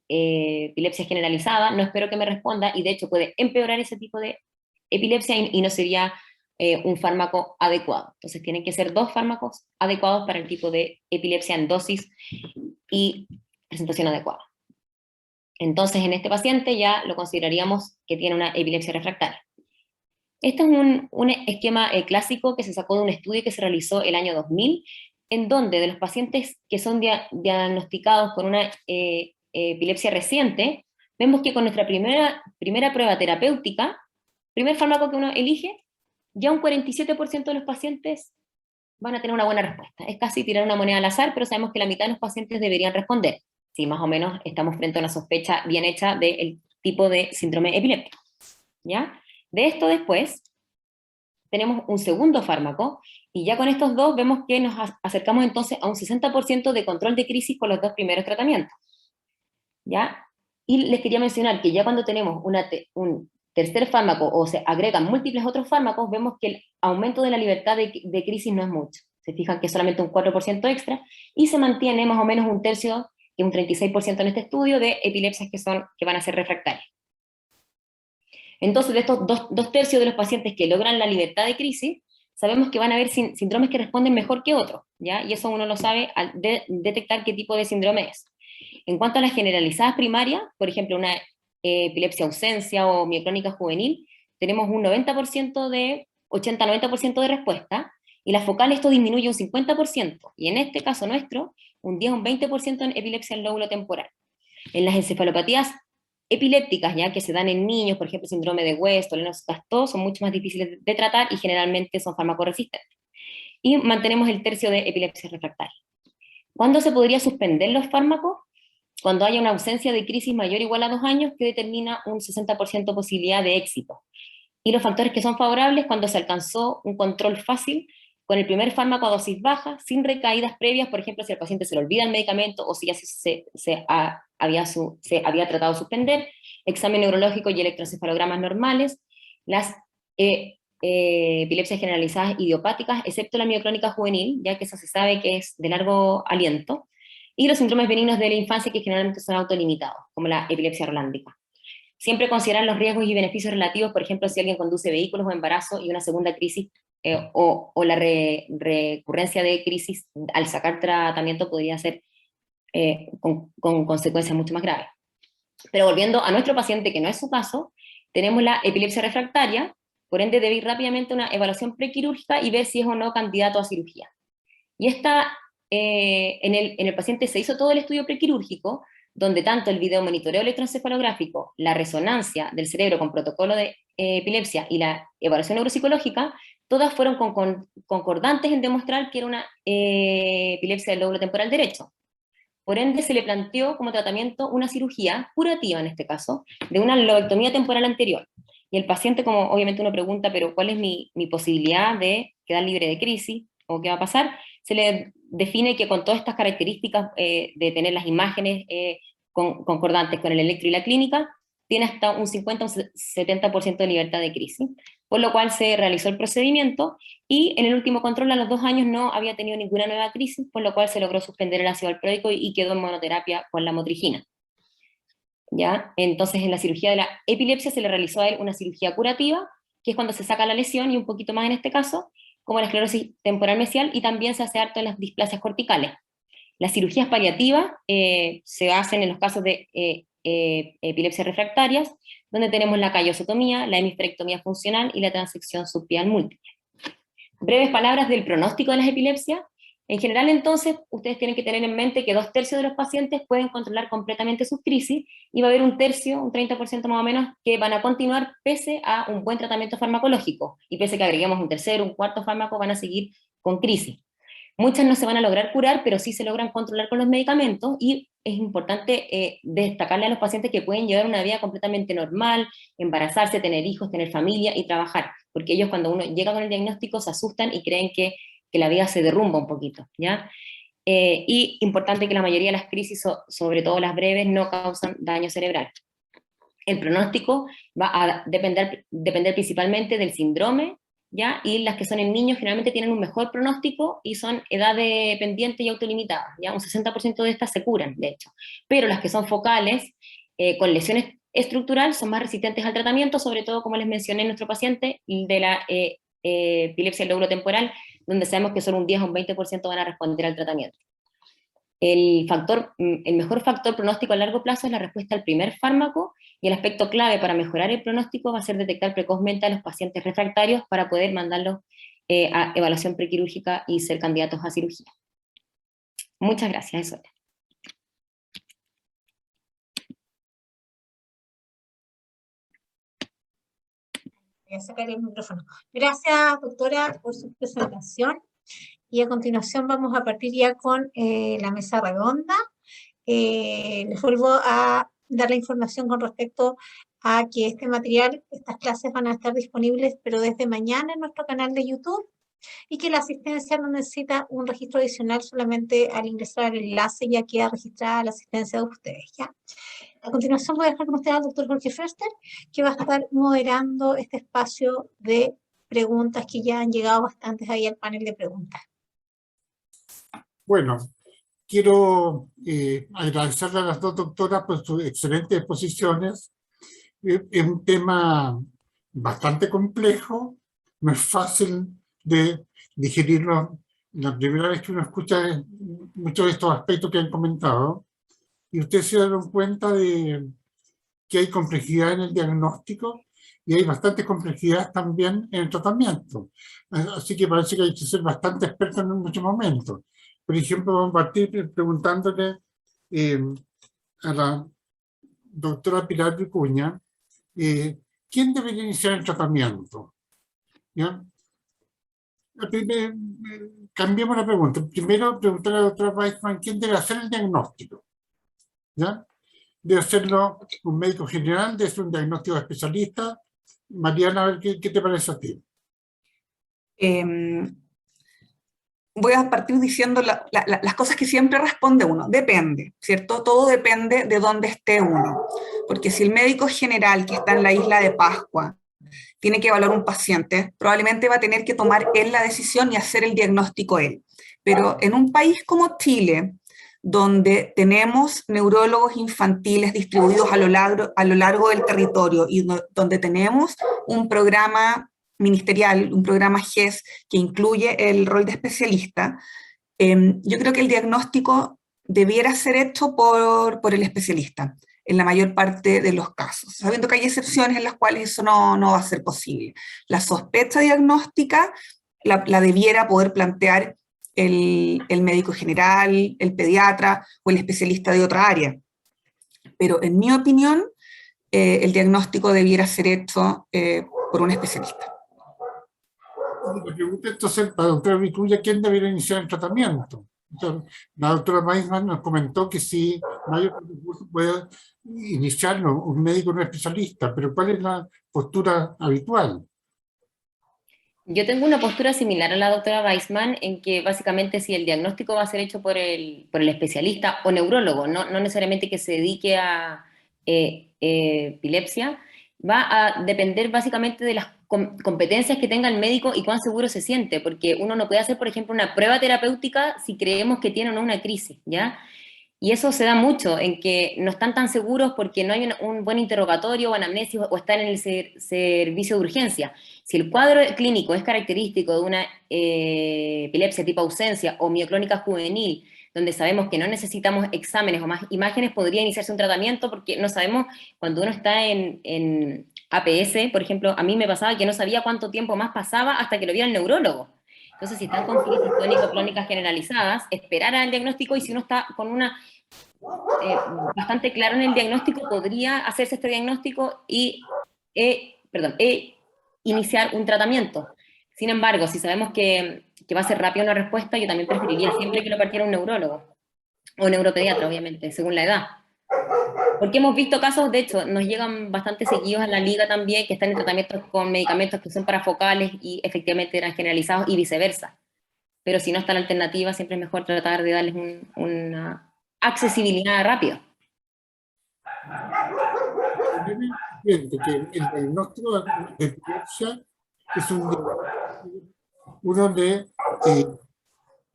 epilepsia generalizada, no espero que me responda, y de hecho puede empeorar ese tipo de epilepsia y no sería un fármaco adecuado. Entonces tienen que ser 2 fármacos adecuados para el tipo de epilepsia en dosis y presentación adecuada. Entonces en este paciente ya lo consideraríamos que tiene una epilepsia refractaria. Este es un esquema clásico que se sacó de un estudio que se realizó el año 2000, en donde de los pacientes que son diagnosticados con una epilepsia reciente, vemos que con nuestra primera prueba terapéutica, primer fármaco que uno elige, ya un 47% de los pacientes van a tener una buena respuesta. Es casi tirar una moneda al azar, pero sabemos que la mitad de los pacientes deberían responder, si más o menos estamos frente a una sospecha bien hecha del tipo de síndrome epiléptico. ¿Ya? De esto después, tenemos un segundo fármaco, y ya con estos 2 vemos que nos acercamos entonces a un 60% de control de crisis con los 2 primeros tratamientos. ¿Ya? Y les quería mencionar que ya cuando tenemos un tercer fármaco o se agregan múltiples otros fármacos, vemos que el aumento de la libertad de crisis no es mucho. Se fijan que es solamente un 4% extra, y se mantiene más o menos un tercio, y un 36% en este estudio, de epilepsias que van a ser refractarias. Entonces, de estos dos tercios de los pacientes que logran la libertad de crisis, sabemos que van a haber síndromes que responden mejor que otros, ¿ya? Y eso uno lo sabe al detectar qué tipo de síndrome es. En cuanto a las generalizadas primarias, por ejemplo, una epilepsia ausencia o mioclónica juvenil, tenemos un 90% de 80-90% de respuesta, y las focales esto disminuye un 50%, y en este caso nuestro, un 10 o un 20% en epilepsia en lóbulo temporal. En las encefalopatías epilépticas, ya que se dan en niños, por ejemplo, síndrome de West o Lennox-Gastaut, son mucho más difíciles de tratar y generalmente son farmacoresistentes. Y mantenemos el tercio de epilepsia refractaria. ¿Cuándo se podría suspender los fármacos? Cuando haya una ausencia de crisis mayor o igual a 2 años, que determina un 60% posibilidad de éxito. Y los factores que son favorables, cuando se alcanzó un control fácil con el primer fármaco a dosis baja, sin recaídas previas, por ejemplo, si al paciente se le olvida el medicamento o si ya se había tratado de suspender, examen neurológico y electroencefalogramas normales, las epilepsias generalizadas idiopáticas, excepto la mioclónica juvenil, ya que esa se sabe que es de largo aliento, y los síndromes benignos de la infancia, que generalmente son autolimitados, como la epilepsia rolándica. Siempre considerar los riesgos y beneficios relativos, por ejemplo, si alguien conduce vehículos o embarazo y una segunda crisis, o la recurrencia de crisis al sacar tratamiento podría ser con consecuencias mucho más graves. Pero volviendo a nuestro paciente, que no es su caso, tenemos la epilepsia refractaria, por ende debe ir rápidamente a una evaluación prequirúrgica y ver si es o no candidato a cirugía. Y en el paciente se hizo todo el estudio prequirúrgico, donde tanto el video monitoreo electroencefalográfico, la resonancia del cerebro con protocolo de epilepsia y la evaluación neuropsicológica, todas fueron concordantes en demostrar que era una epilepsia del lóbulo temporal derecho. Por ende, se le planteó como tratamiento una cirugía curativa, en este caso, de una lobectomía temporal anterior. Y el paciente, como obviamente uno pregunta, pero ¿cuál es mi posibilidad de quedar libre de crisis? ¿O qué va a pasar? Se le define que con todas estas características de tener las imágenes concordantes con el electro y la clínica, tiene hasta un 50 o un 70% de libertad de crisis, por lo cual se realizó el procedimiento, y en el último control a los 2 años no había tenido ninguna nueva crisis, por lo cual se logró suspender el ácido valproico y quedó en monoterapia con la motrigina. ¿Ya? Entonces, en la cirugía de la epilepsia se le realizó a él una cirugía curativa, que es cuando se saca la lesión, y un poquito más en este caso, como la esclerosis temporal mesial, y también se hace harto en las displasias corticales. Las cirugías paliativas se hacen en los casos de epilepsias refractarias, donde tenemos la callosotomía, la hemisterectomía funcional y la transección subpial múltiple. Breves palabras del pronóstico de las epilepsias. En general, entonces, ustedes tienen que tener en mente que 2/3 de los pacientes pueden controlar completamente sus crisis, y va a haber un tercio, un 30% más o menos, que van a continuar pese a un buen tratamiento farmacológico, y pese a que agreguemos un tercero, un cuarto fármaco, van a seguir con crisis. Muchas no se van a lograr curar, pero sí se logran controlar con los medicamentos, y es importante destacarle a los pacientes que pueden llevar una vida completamente normal, embarazarse, tener hijos, tener familia y trabajar, porque ellos, cuando uno llega con el diagnóstico, se asustan y creen que la vida se derrumba un poquito, ¿ya? Y importante que la mayoría de las crisis, sobre todo las breves, no causan daño cerebral. El pronóstico va a depender principalmente del síndrome, ¿ya? Y las que son en niños generalmente tienen un mejor pronóstico y son edad dependiente y autolimitadas, ¿ya? Un 60% de estas se curan, de hecho. Pero las que son focales, con lesiones estructurales, son más resistentes al tratamiento, sobre todo, como les mencioné, en nuestro paciente, de la epilepsia del lóbulo temporal, donde sabemos que solo un 10 o un 20% van a responder al tratamiento. El mejor factor pronóstico a largo plazo es la respuesta al primer fármaco, y el aspecto clave para mejorar el pronóstico va a ser detectar precozmente a los pacientes refractarios para poder mandarlos a evaluación prequirúrgica y ser candidatos a cirugía. Muchas gracias, eso. Voy a sacar el micrófono. Gracias, doctora, por su presentación. Y a continuación vamos a partir ya con la mesa redonda. Les vuelvo a dar la información con respecto a que este material, estas clases van a estar disponibles, pero desde mañana en nuestro canal de YouTube, y que la asistencia no necesita un registro adicional, solamente al ingresar el enlace ya queda registrada la asistencia de ustedes, ¿ya? A continuación voy a dejar con usted al doctor Jorge Förster, que va a estar moderando este espacio de preguntas que ya han llegado bastantes ahí al panel de preguntas. Bueno, quiero agradecerle a las dos doctoras por sus excelentes exposiciones. Es un tema bastante complejo, no es fácil de digerirlo. La primera vez que uno escucha muchos de estos aspectos que han comentado, y ustedes se dieron cuenta de que hay complejidad en el diagnóstico y hay bastante complejidad también en el tratamiento. Así que parece que hay que ser bastante experto en muchos momentos. Por ejemplo, vamos a partir preguntándole a la doctora Pilar Vicuña, ¿quién debería iniciar el tratamiento? ¿Ya? Cambiemos la pregunta. Primero, preguntarle a la doctora Weissman, ¿quién debe hacer el diagnóstico? ¿Ya? Debe hacerlo un médico general, debe ser un diagnóstico especialista. Mariana, a ver qué te parece a ti. Voy a partir diciendo las cosas que siempre responde uno. Depende, ¿cierto? Todo depende de dónde esté uno. Porque si el médico general que está en la isla de Pascua tiene que evaluar un paciente, probablemente va a tener que tomar él la decisión y hacer el diagnóstico él. Pero en un país como Chile, donde tenemos neurólogos infantiles distribuidos a lo largo del territorio y donde tenemos un programa ministerial, un programa GES que incluye el rol de especialista, yo creo que el diagnóstico debiera ser hecho por el especialista en la mayor parte de los casos, sabiendo que hay excepciones en las cuales eso no va a ser posible. La sospecha diagnóstica la debiera poder plantear el médico general, el pediatra o el especialista de otra área. Pero en mi opinión, el diagnóstico debiera ser hecho por un especialista. La pregunta entonces para la doctora Vicuña, ¿quién debería iniciar el tratamiento? Entonces, la doctora Weissman nos comentó que si no hay otro recurso puede iniciarlo un médico no especialista, pero ¿cuál es la postura habitual? Yo tengo una postura similar a la doctora Weissman, en que básicamente si el diagnóstico va a ser hecho por el especialista o neurólogo, no necesariamente que se dedique a epilepsia, va a depender básicamente de las competencias que tenga el médico y cuán seguro se siente, porque uno no puede hacer, por ejemplo, una prueba terapéutica si creemos que tiene o no una crisis, ¿ya? Y eso se da mucho, en que no están tan seguros porque no hay un buen interrogatorio o anamnesis o están en el servicio de urgencia. Si el cuadro clínico es característico de una epilepsia tipo ausencia o mioclónica juvenil, donde sabemos que no necesitamos exámenes o más imágenes, podría iniciarse un tratamiento porque no sabemos, cuando uno está en APS, por ejemplo, a mí me pasaba que no sabía cuánto tiempo más pasaba hasta que lo viera el neurólogo. Entonces, si están con crisis tónico-clónicas generalizadas, esperar al diagnóstico, y si uno está con una bastante claro en el diagnóstico, podría hacerse este diagnóstico y iniciar un tratamiento. Sin embargo, si sabemos que va a ser rápida una respuesta, yo también preferiría siempre que lo partiera un neurólogo, o neuropediatra, obviamente, según la edad. Porque hemos visto casos, de hecho, nos llegan bastante seguidos a la liga también, que están en tratamientos con medicamentos que son parafocales y efectivamente eran generalizados y viceversa. Pero si no está la alternativa, siempre es mejor tratar de darles una accesibilidad rápida. Que el diagnóstico de epilepsia es uno que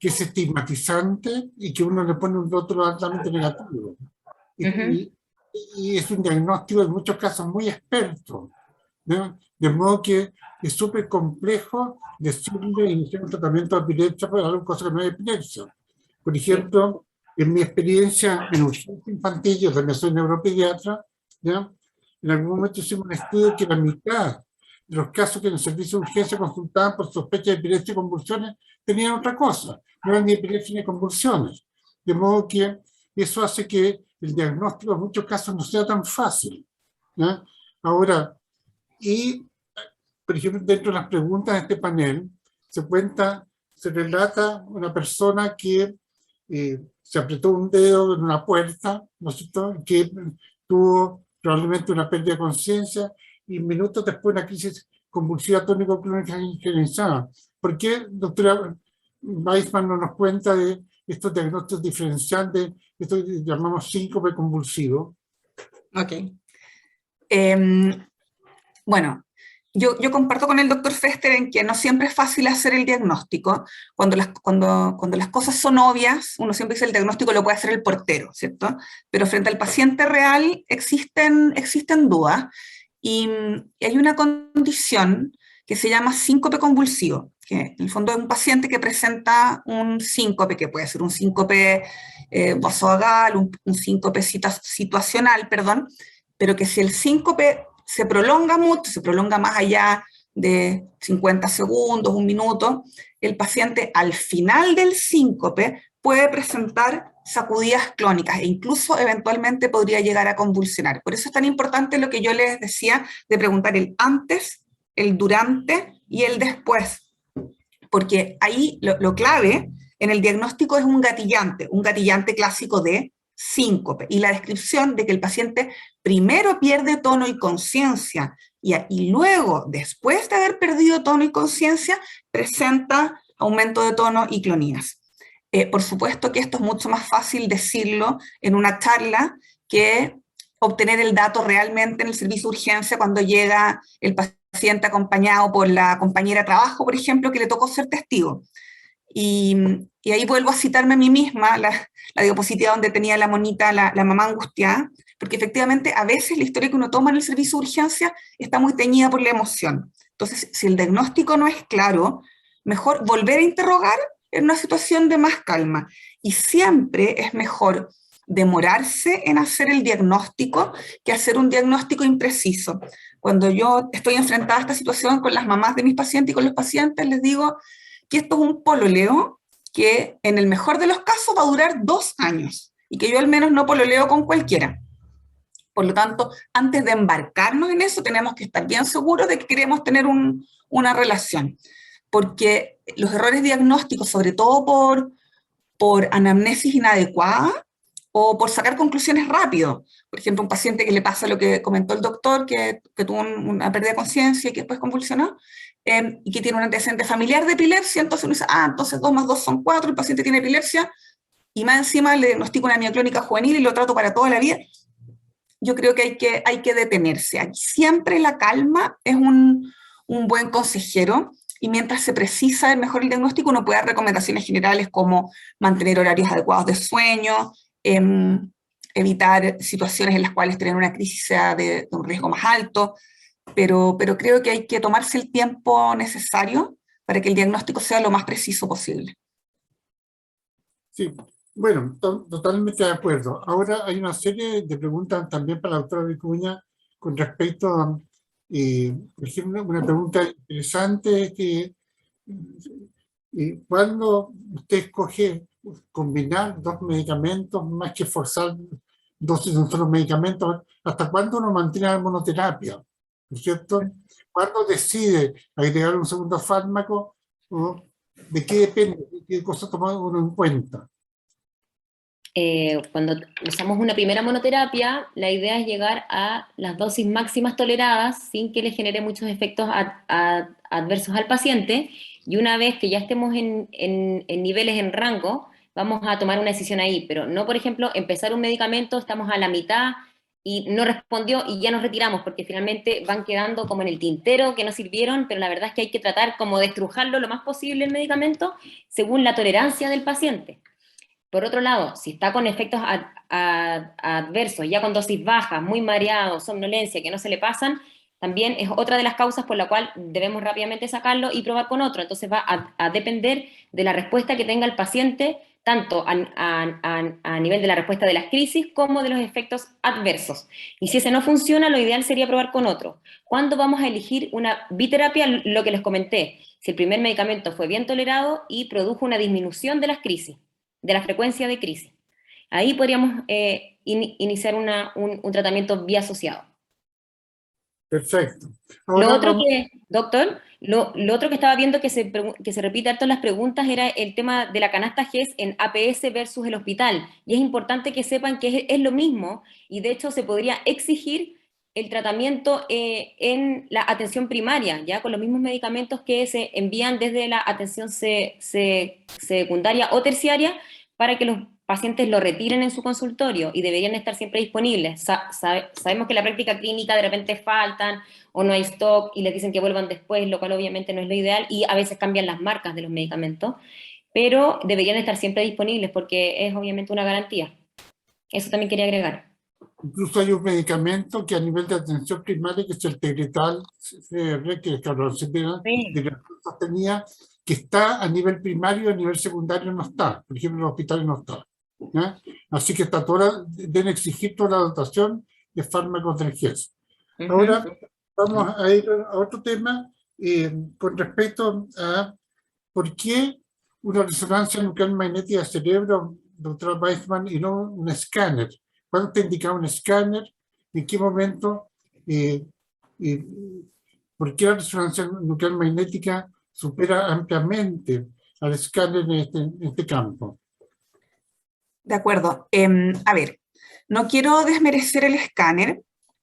es estigmatizante y que uno le pone un rótulo altamente negativo. Y es un diagnóstico en muchos casos muy experto, ¿no? De modo que es súper complejo decirle iniciar un tratamiento de epilepsia para algo cosa que no es epilepsia. Por ejemplo, en mi experiencia en urgencia infantil, yo también soy neuropediatra, ¿ya? En algún momento hicimos un estudio que la mitad de los casos que en el servicio de urgencia consultaban por sospecha de epilepsia y convulsiones tenían otra cosa, no eran ni epilepsia ni convulsiones. De modo que eso hace que el diagnóstico en muchos casos no sea tan fácil, ¿no? Ahora, por ejemplo, dentro de las preguntas de este panel, se relata una persona que se apretó un dedo en una puerta, ¿no es cierto?, que tuvo probablemente una pérdida de conciencia y minutos después una crisis convulsiva tónico-clónica generalizada. ¿Por qué, doctora Weissman, no nos cuenta de estos diagnósticos diferenciales de esto que llamamos síncope convulsivo? Ok. Bueno, yo comparto con el doctor Fester en que no siempre es fácil hacer el diagnóstico. Cuando las cosas son obvias, uno siempre dice el diagnóstico lo puede hacer el portero, ¿cierto? Pero frente al paciente real existen dudas y hay una condición que se llama síncope convulsivo, que en el fondo es un paciente que presenta un síncope, que puede ser un síncope vasovagal, un síncope situacional, perdón, pero que si el síncope se prolonga mucho, se prolonga más allá de 50 segundos, un minuto, el paciente al final del síncope puede presentar sacudidas clónicas e incluso eventualmente podría llegar a convulsionar. Por eso es tan importante lo que yo les decía de preguntar el antes, el durante y el después, porque ahí lo clave en el diagnóstico es un gatillante clásico de síncope, y la descripción de que el paciente primero pierde tono y conciencia, y luego, después de haber perdido tono y conciencia, presenta aumento de tono y clonías. Por supuesto que esto es mucho más fácil decirlo en una charla que obtener el dato realmente en el servicio de urgencia cuando llega el paciente acompañado por la compañera de trabajo, por ejemplo, que le tocó ser testigo. Y ahí vuelvo a citarme a mí misma, la diapositiva donde tenía la monita, la mamá angustiada, porque efectivamente a veces la historia que uno toma en el servicio de urgencia está muy teñida por la emoción. Entonces, si el diagnóstico no es claro, mejor volver a interrogar en una situación de más calma. Y siempre es mejor demorarse en hacer el diagnóstico que hacer un diagnóstico impreciso. Cuando yo estoy enfrentada a esta situación con las mamás de mis pacientes y con los pacientes, les digo que esto es un pololeo que en el mejor de los casos va a durar 2 años y que yo al menos no pololeo con cualquiera. Por lo tanto, antes de embarcarnos en eso, tenemos que estar bien seguros de que queremos tener una relación. Porque los errores diagnósticos, sobre todo por anamnesis inadecuada o por sacar conclusiones rápido. Por ejemplo, un paciente que le pasa lo que comentó el doctor, que tuvo una pérdida de conciencia y que después convulsionó, y que tiene un antecedente familiar de epilepsia, entonces uno dice, entonces 2 más 2 son 4, el paciente tiene epilepsia, y más encima le diagnostico una mioclónica juvenil y lo trato para toda la vida. Yo creo que hay que detenerse. Aquí siempre la calma es un buen consejero, y mientras se precisa mejor el diagnóstico, uno puede dar recomendaciones generales como mantener horarios adecuados de sueño, evitar situaciones en las cuales tener una crisis sea de un riesgo más alto, pero creo que hay que tomarse el tiempo necesario para que el diagnóstico sea lo más preciso posible. Sí, bueno, totalmente de acuerdo. Ahora hay una serie de preguntas también para la doctora Vicuña con respecto a, por ejemplo, una pregunta interesante que cuando usted escoge combinar 2 medicamentos más que forzar dosis de un solo medicamento, ¿hasta cuándo uno mantiene la monoterapia? ¿No es cierto? ¿Cuándo decide agregar un segundo fármaco? ¿O ¿de qué depende? ¿De qué cosa toma uno en cuenta? Cuando usamos una primera monoterapia, la idea es llegar a las dosis máximas toleradas sin que le genere muchos efectos adversos al paciente, y una vez que ya estemos en niveles en rango, vamos a tomar una decisión ahí, pero no, por ejemplo, empezar un medicamento, estamos a la mitad y no respondió y ya nos retiramos, porque finalmente van quedando como en el tintero que no sirvieron, pero la verdad es que hay que tratar como de estrujarlo lo más posible el medicamento según la tolerancia del paciente. Por otro lado, si está con efectos adversos, ya con dosis bajas, muy mareado, somnolencia, que no se le pasan, también es otra de las causas por la cual debemos rápidamente sacarlo y probar con otro. Entonces va a depender de la respuesta que tenga el paciente, tanto a nivel de la respuesta de las crisis como de los efectos adversos. Y si ese no funciona, lo ideal sería probar con otro. ¿Cuándo vamos a elegir una biterapia? Lo que les comenté, si el primer medicamento fue bien tolerado y produjo una disminución de las crisis, de la frecuencia de crisis. Ahí podríamos iniciar un tratamiento biasociado. Perfecto. Ahora Lo otro vamos... doctor, lo otro que estaba viendo que se repite harto en las preguntas era el tema de la canasta GES en APS versus el hospital. Y es importante que sepan que es lo mismo, y de hecho se podría exigir el tratamiento en la atención primaria, ya con los mismos medicamentos que se envían desde la atención secundaria o terciaria para pacientes lo retiren en su consultorio y deberían estar siempre disponibles. Sabemos que en la práctica clínica de repente faltan o no hay stock y les dicen que vuelvan después, lo cual obviamente no es lo ideal, y a veces cambian las marcas de los medicamentos, pero deberían estar siempre disponibles porque es obviamente una garantía. Eso también quería agregar. Incluso hay un medicamento que a nivel de atención primaria, que es el Tegretal, que es tenía, que está a nivel primario, a nivel secundario no está. Por ejemplo, en los hospitales no está. ¿Ya? Así que está deben exigir toda la dotación de fármacos de emergencia. Ahora vamos a ir a otro tema con respecto a por qué una resonancia nuclear magnética del cerebro, doctora Weissman, y no un escáner. ¿Cuándo te indica un escáner? ¿En qué momento? ¿Por qué la resonancia nuclear magnética supera ampliamente al escáner en este campo? De acuerdo. A ver, no quiero desmerecer el escáner,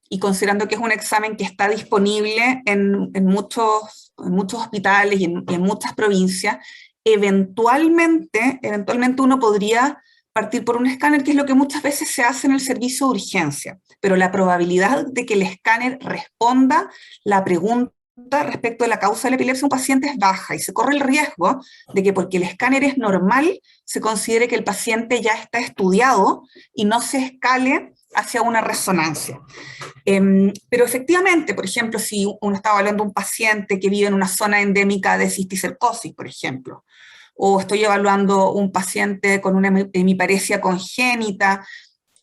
y considerando que es un examen que está disponible en muchos hospitales y en muchas provincias, eventualmente uno podría partir por un escáner, que es lo que muchas veces se hace en el servicio de urgencia, pero la probabilidad de que el escáner responda la pregunta respecto de la causa de la epilepsia de un paciente es baja, y se corre el riesgo de que porque el escáner es normal, se considere que el paciente ya está estudiado y no se escale hacia una resonancia. Pero efectivamente, por ejemplo, si uno está evaluando un paciente que vive en una zona endémica de cisticercosis, por ejemplo, o estoy evaluando un paciente con una hemiparesia congénita,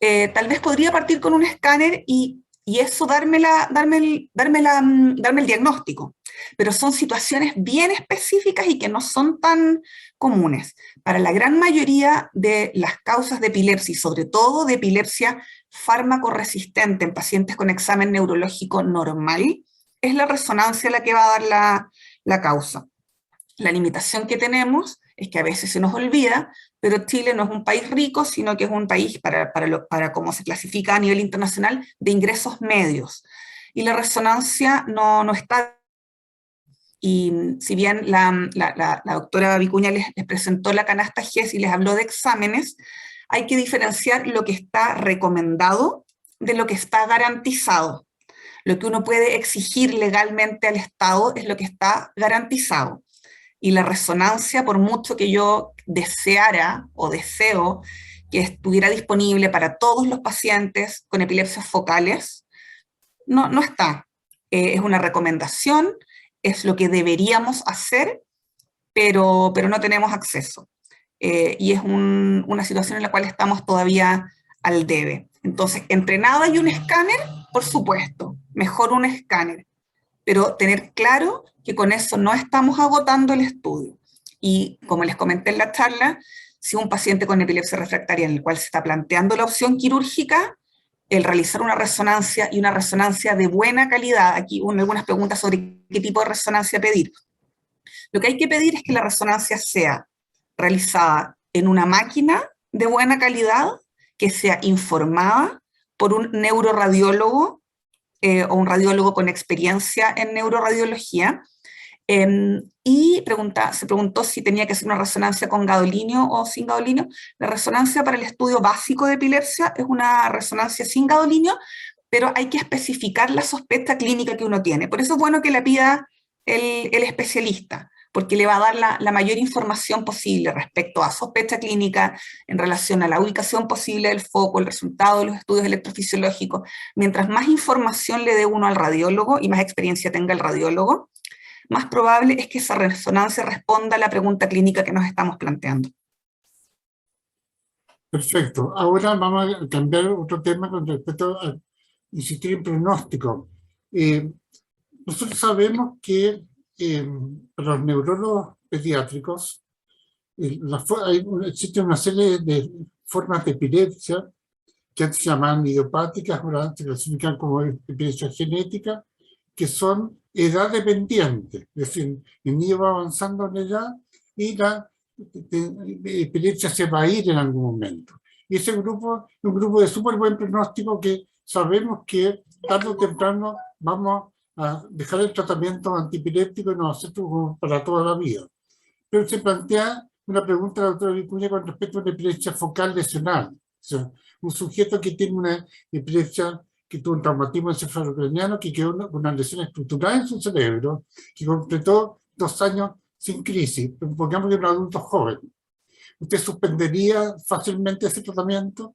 tal vez podría partir con un escáner y eso darme el diagnóstico. Pero son situaciones bien específicas y que no son tan comunes. Para la gran mayoría de las causas de epilepsia, y sobre todo de epilepsia fármaco resistente en pacientes con examen neurológico normal, es la resonancia la que va a dar la causa. La limitación que tenemos es que a veces se nos olvida, pero Chile no es un país rico, sino que es un país, para cómo se clasifica a nivel internacional, de ingresos medios. Y la resonancia no está. Y si bien la doctora Vicuña les presentó la canasta GES y les habló de exámenes, hay que diferenciar lo que está recomendado de lo que está garantizado. Lo que uno puede exigir legalmente al Estado es lo que está garantizado. Y la resonancia, por mucho que yo deseara o deseo que estuviera disponible para todos los pacientes con epilepsias focales, no está. Es una recomendación, es lo que deberíamos hacer, pero no tenemos acceso. Y es una situación en la cual estamos todavía al debe. Entonces, entre nada y un escáner, por supuesto, mejor un escáner, pero tener claro que con eso no estamos agotando el estudio. Y como les comenté en la charla, si un paciente con epilepsia refractaria en el cual se está planteando la opción quirúrgica, el realizar una resonancia, y una resonancia de buena calidad, aquí algunas preguntas sobre qué tipo de resonancia pedir. Lo que hay que pedir es que la resonancia sea realizada en una máquina de buena calidad, que sea informada por un neuroradiólogo o un radiólogo con experiencia en neuroradiología, y se preguntó si tenía que ser una resonancia con gadolinio o sin gadolinio. La resonancia para el estudio básico de epilepsia es una resonancia sin gadolinio, pero hay que especificar la sospecha clínica que uno tiene. Por eso es bueno que la pida el especialista, porque le va a dar la mayor información posible respecto a sospecha clínica, en relación a la ubicación posible del foco, el resultado de los estudios electrofisiológicos. Mientras más información le dé uno al radiólogo y más experiencia tenga el radiólogo, más probable es que esa resonancia responda a la pregunta clínica que nos estamos planteando. Perfecto. Ahora vamos a cambiar otro tema con respecto a insistir en pronóstico. Nosotros sabemos que para los neurólogos pediátricos existe una serie de formas de epilepsia que antes se llamaban idiopáticas, ahora se clasifican como epilepsia genética, que son edad dependiente, es decir, el niño va avanzando en edad y la epilepsia se va a ir en algún momento. Y ese grupo es un grupo de súper buen pronóstico, que sabemos que tarde o temprano vamos a dejar el tratamiento antiepiléptico y nos va a hacer para toda la vida. Pero se plantea una pregunta a la doctora Vicuña con respecto a una epilepsia focal lesional. O sea, un sujeto que tiene una epilepsia que tuvo un traumatismo encefalocraniano, que quedó con una lesión estructural en su cerebro, que completó 2 años sin crisis, pongamos que es un adulto joven. ¿Usted suspendería fácilmente ese tratamiento?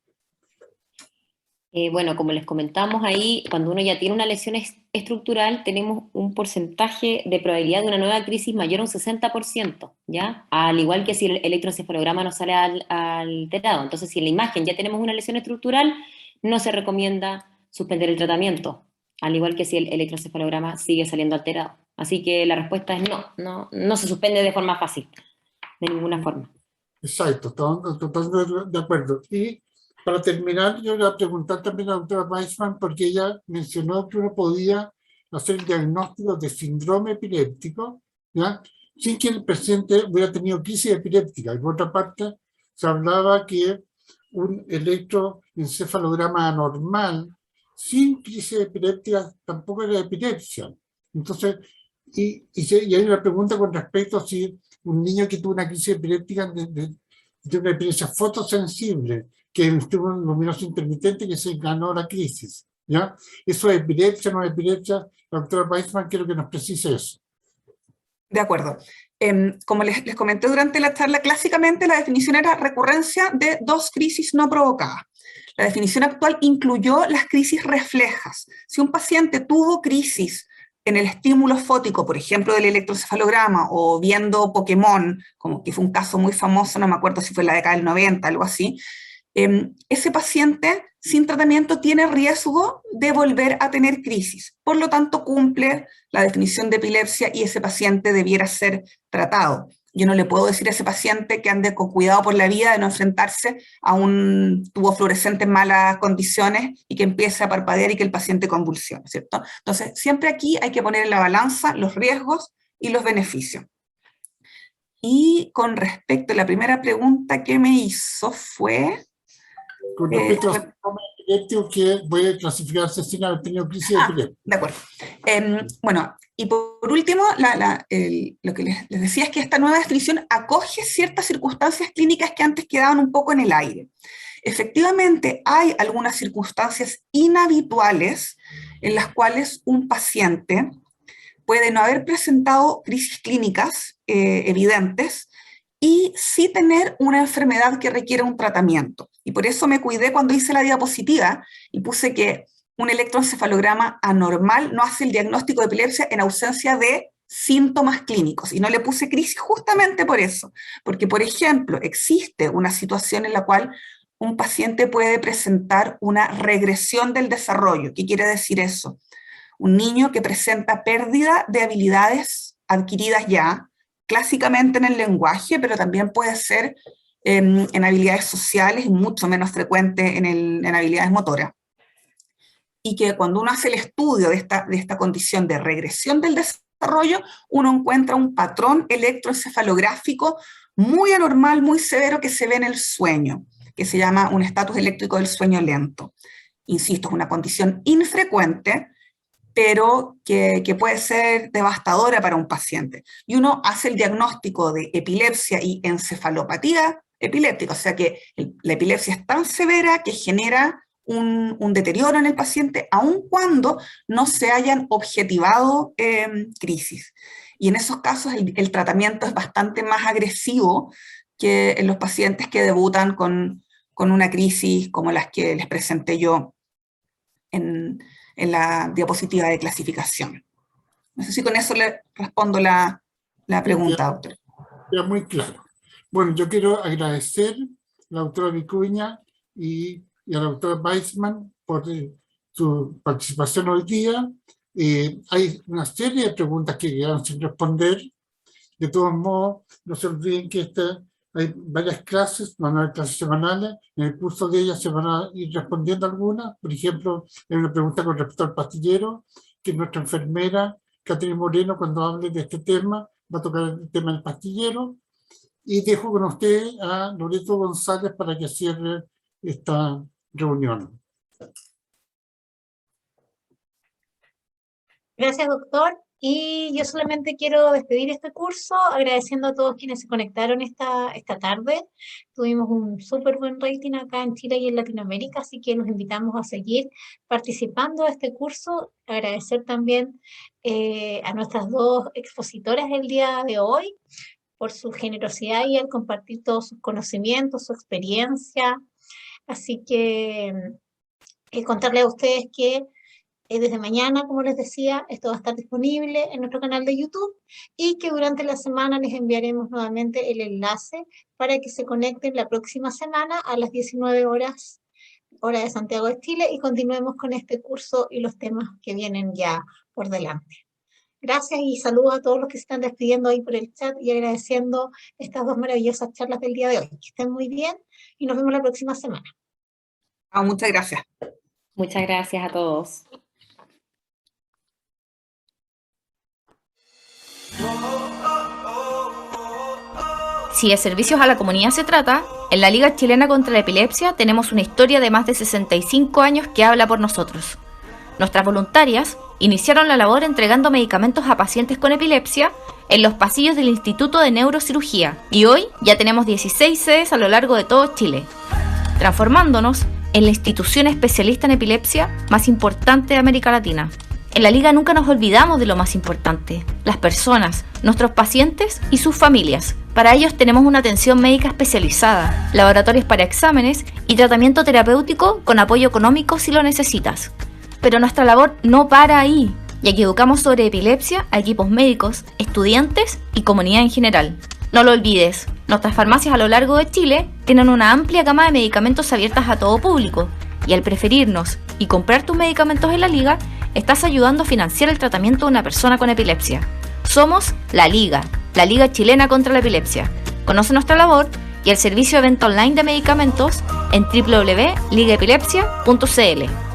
Bueno, como les comentamos ahí, cuando uno ya tiene una lesión estructural, tenemos un porcentaje de probabilidad de una nueva crisis mayor a un 60%, ¿ya? Al igual que si el electroencefalograma no sale alterado. Entonces, si en la imagen ya tenemos una lesión estructural, no se recomienda suspender el tratamiento, al igual que si el electroencefalograma sigue saliendo alterado. Así que la respuesta es no se suspende de forma fácil, de ninguna forma. Exacto, totalmente de acuerdo. Y para terminar, yo le voy a preguntar también a la doctora Weissman, porque ella mencionó que uno podía hacer el diagnóstico de síndrome epiléptico, ¿ya?, sin que el paciente hubiera tenido crisis epiléptica. Y por otra parte, se hablaba que un electroencefalograma anormal sin crisis epiléptica tampoco era epilepsia. Entonces, y hay una pregunta con respecto a si un niño que tuvo una crisis epiléptica de una epilepsia fotosensible, que es un estímulo luminoso intermitente que se ganó la crisis, ¿ya? ¿Eso es epilepsia, no es epilepsia? La doctora Weissman, quiero que nos precise eso. De acuerdo. Como les comenté durante la charla, clásicamente la definición era recurrencia de 2 crisis no provocadas. La definición actual incluyó las crisis reflejas. Si un paciente tuvo crisis en el estímulo fótico, por ejemplo, del electroencefalograma, o viendo Pokémon, como que fue un caso muy famoso, no me acuerdo si fue en la década del 90, algo así, ese paciente sin tratamiento tiene riesgo de volver a tener crisis. Por lo tanto, cumple la definición de epilepsia y ese paciente debiera ser tratado. Yo no le puedo decir a ese paciente que ande con cuidado por la vida de no enfrentarse a un tubo fluorescente en malas condiciones y que empiece a parpadear y que el paciente convulsione, ¿cierto? Entonces, siempre aquí hay que poner en la balanza los riesgos y los beneficios. Y con respecto a la primera pregunta que me hizo fue... Con respecto a síndrome epiléptico que puede clasificarse sin haber tenido crisis epiléptica. De acuerdo. Bueno, y por último, lo que les decía es que esta nueva definición acoge ciertas circunstancias clínicas que antes quedaban un poco en el aire. Efectivamente, hay algunas circunstancias inhabituales en las cuales un paciente puede no haber presentado crisis clínicas evidentes, y sí tener una enfermedad que requiere un tratamiento. Y por eso me cuidé cuando hice la diapositiva y puse que un electroencefalograma anormal no hace el diagnóstico de epilepsia en ausencia de síntomas clínicos. Y no le puse crisis justamente por eso. Porque, por ejemplo, existe una situación en la cual un paciente puede presentar una regresión del desarrollo. ¿Qué quiere decir eso? Un niño que presenta pérdida de habilidades adquiridas ya, clásicamente en el lenguaje, pero también puede ser en habilidades sociales y mucho menos frecuente en habilidades motoras. Y que cuando uno hace el estudio de esta condición de regresión del desarrollo, uno encuentra un patrón electroencefalográfico muy anormal, muy severo, que se ve en el sueño, que se llama un estatus eléctrico del sueño lento. Insisto, es una condición infrecuente, pero que puede ser devastadora para un paciente. Y uno hace el diagnóstico de epilepsia y encefalopatía epiléptica, o sea que la epilepsia es tan severa que genera un deterioro en el paciente, aun cuando no se hayan objetivado crisis. Y en esos casos el tratamiento es bastante más agresivo que en los pacientes que debutan con una crisis como las que les presenté yo en la diapositiva de clasificación. No sé si con eso le respondo la pregunta, doctor. Queda muy claro. Bueno, yo quiero agradecer a la doctora Vicuña y a la doctora Weissman por su participación hoy día. Hay una serie de preguntas que quedaron sin responder. De todos modos, no se olviden que hay varias clases, van a haber clases semanales, en el curso de ellas se van a ir respondiendo algunas. Por ejemplo, hay una pregunta con respecto al pastillero, que nuestra enfermera, Catherine Moreno, cuando hable de este tema, va a tocar el tema del pastillero. Y dejo con usted a Loreto González para que cierre esta reunión. Gracias, doctor. Y yo solamente quiero despedir este curso agradeciendo a todos quienes se conectaron esta tarde. Tuvimos un súper buen rating acá en Chile y en Latinoamérica, así que los invitamos a seguir participando de este curso. Agradecer también a nuestras dos expositoras del día de hoy por su generosidad y al compartir todos sus conocimientos, su experiencia. Así que contarles a ustedes que desde mañana, como les decía, esto va a estar disponible en nuestro canal de YouTube y que durante la semana les enviaremos nuevamente el enlace para que se conecten la próxima semana a las 19 horas, hora de Santiago de Chile, y continuemos con este curso y los temas que vienen ya por delante. Gracias y saludos a todos los que se están despidiendo ahí por el chat y agradeciendo estas dos maravillosas charlas del día de hoy. Que estén muy bien y nos vemos la próxima semana. Muchas gracias. Muchas gracias a todos. Si de servicios a la comunidad se trata, en la Liga Chilena contra la Epilepsia tenemos una historia de más de 65 años que habla por nosotros. Nuestras voluntarias iniciaron la labor entregando medicamentos a pacientes con epilepsia en los pasillos del Instituto de Neurocirugía y hoy ya tenemos 16 sedes a lo largo de todo Chile, transformándonos en la institución especialista en epilepsia más importante de América Latina. En la Liga nunca nos olvidamos de lo más importante, las personas, nuestros pacientes y sus familias. Para ellos tenemos una atención médica especializada, laboratorios para exámenes y tratamiento terapéutico con apoyo económico si lo necesitas. Pero nuestra labor no para ahí, ya que educamos sobre epilepsia a equipos médicos, estudiantes y comunidad en general. No lo olvides, nuestras farmacias a lo largo de Chile tienen una amplia gama de medicamentos abiertas a todo público, y al preferirnos y comprar tus medicamentos en la Liga, estás ayudando a financiar el tratamiento de una persona con epilepsia. Somos la Liga Chilena contra la Epilepsia. Conoce nuestra labor y el servicio de venta online de medicamentos en www.ligaepilepsia.cl.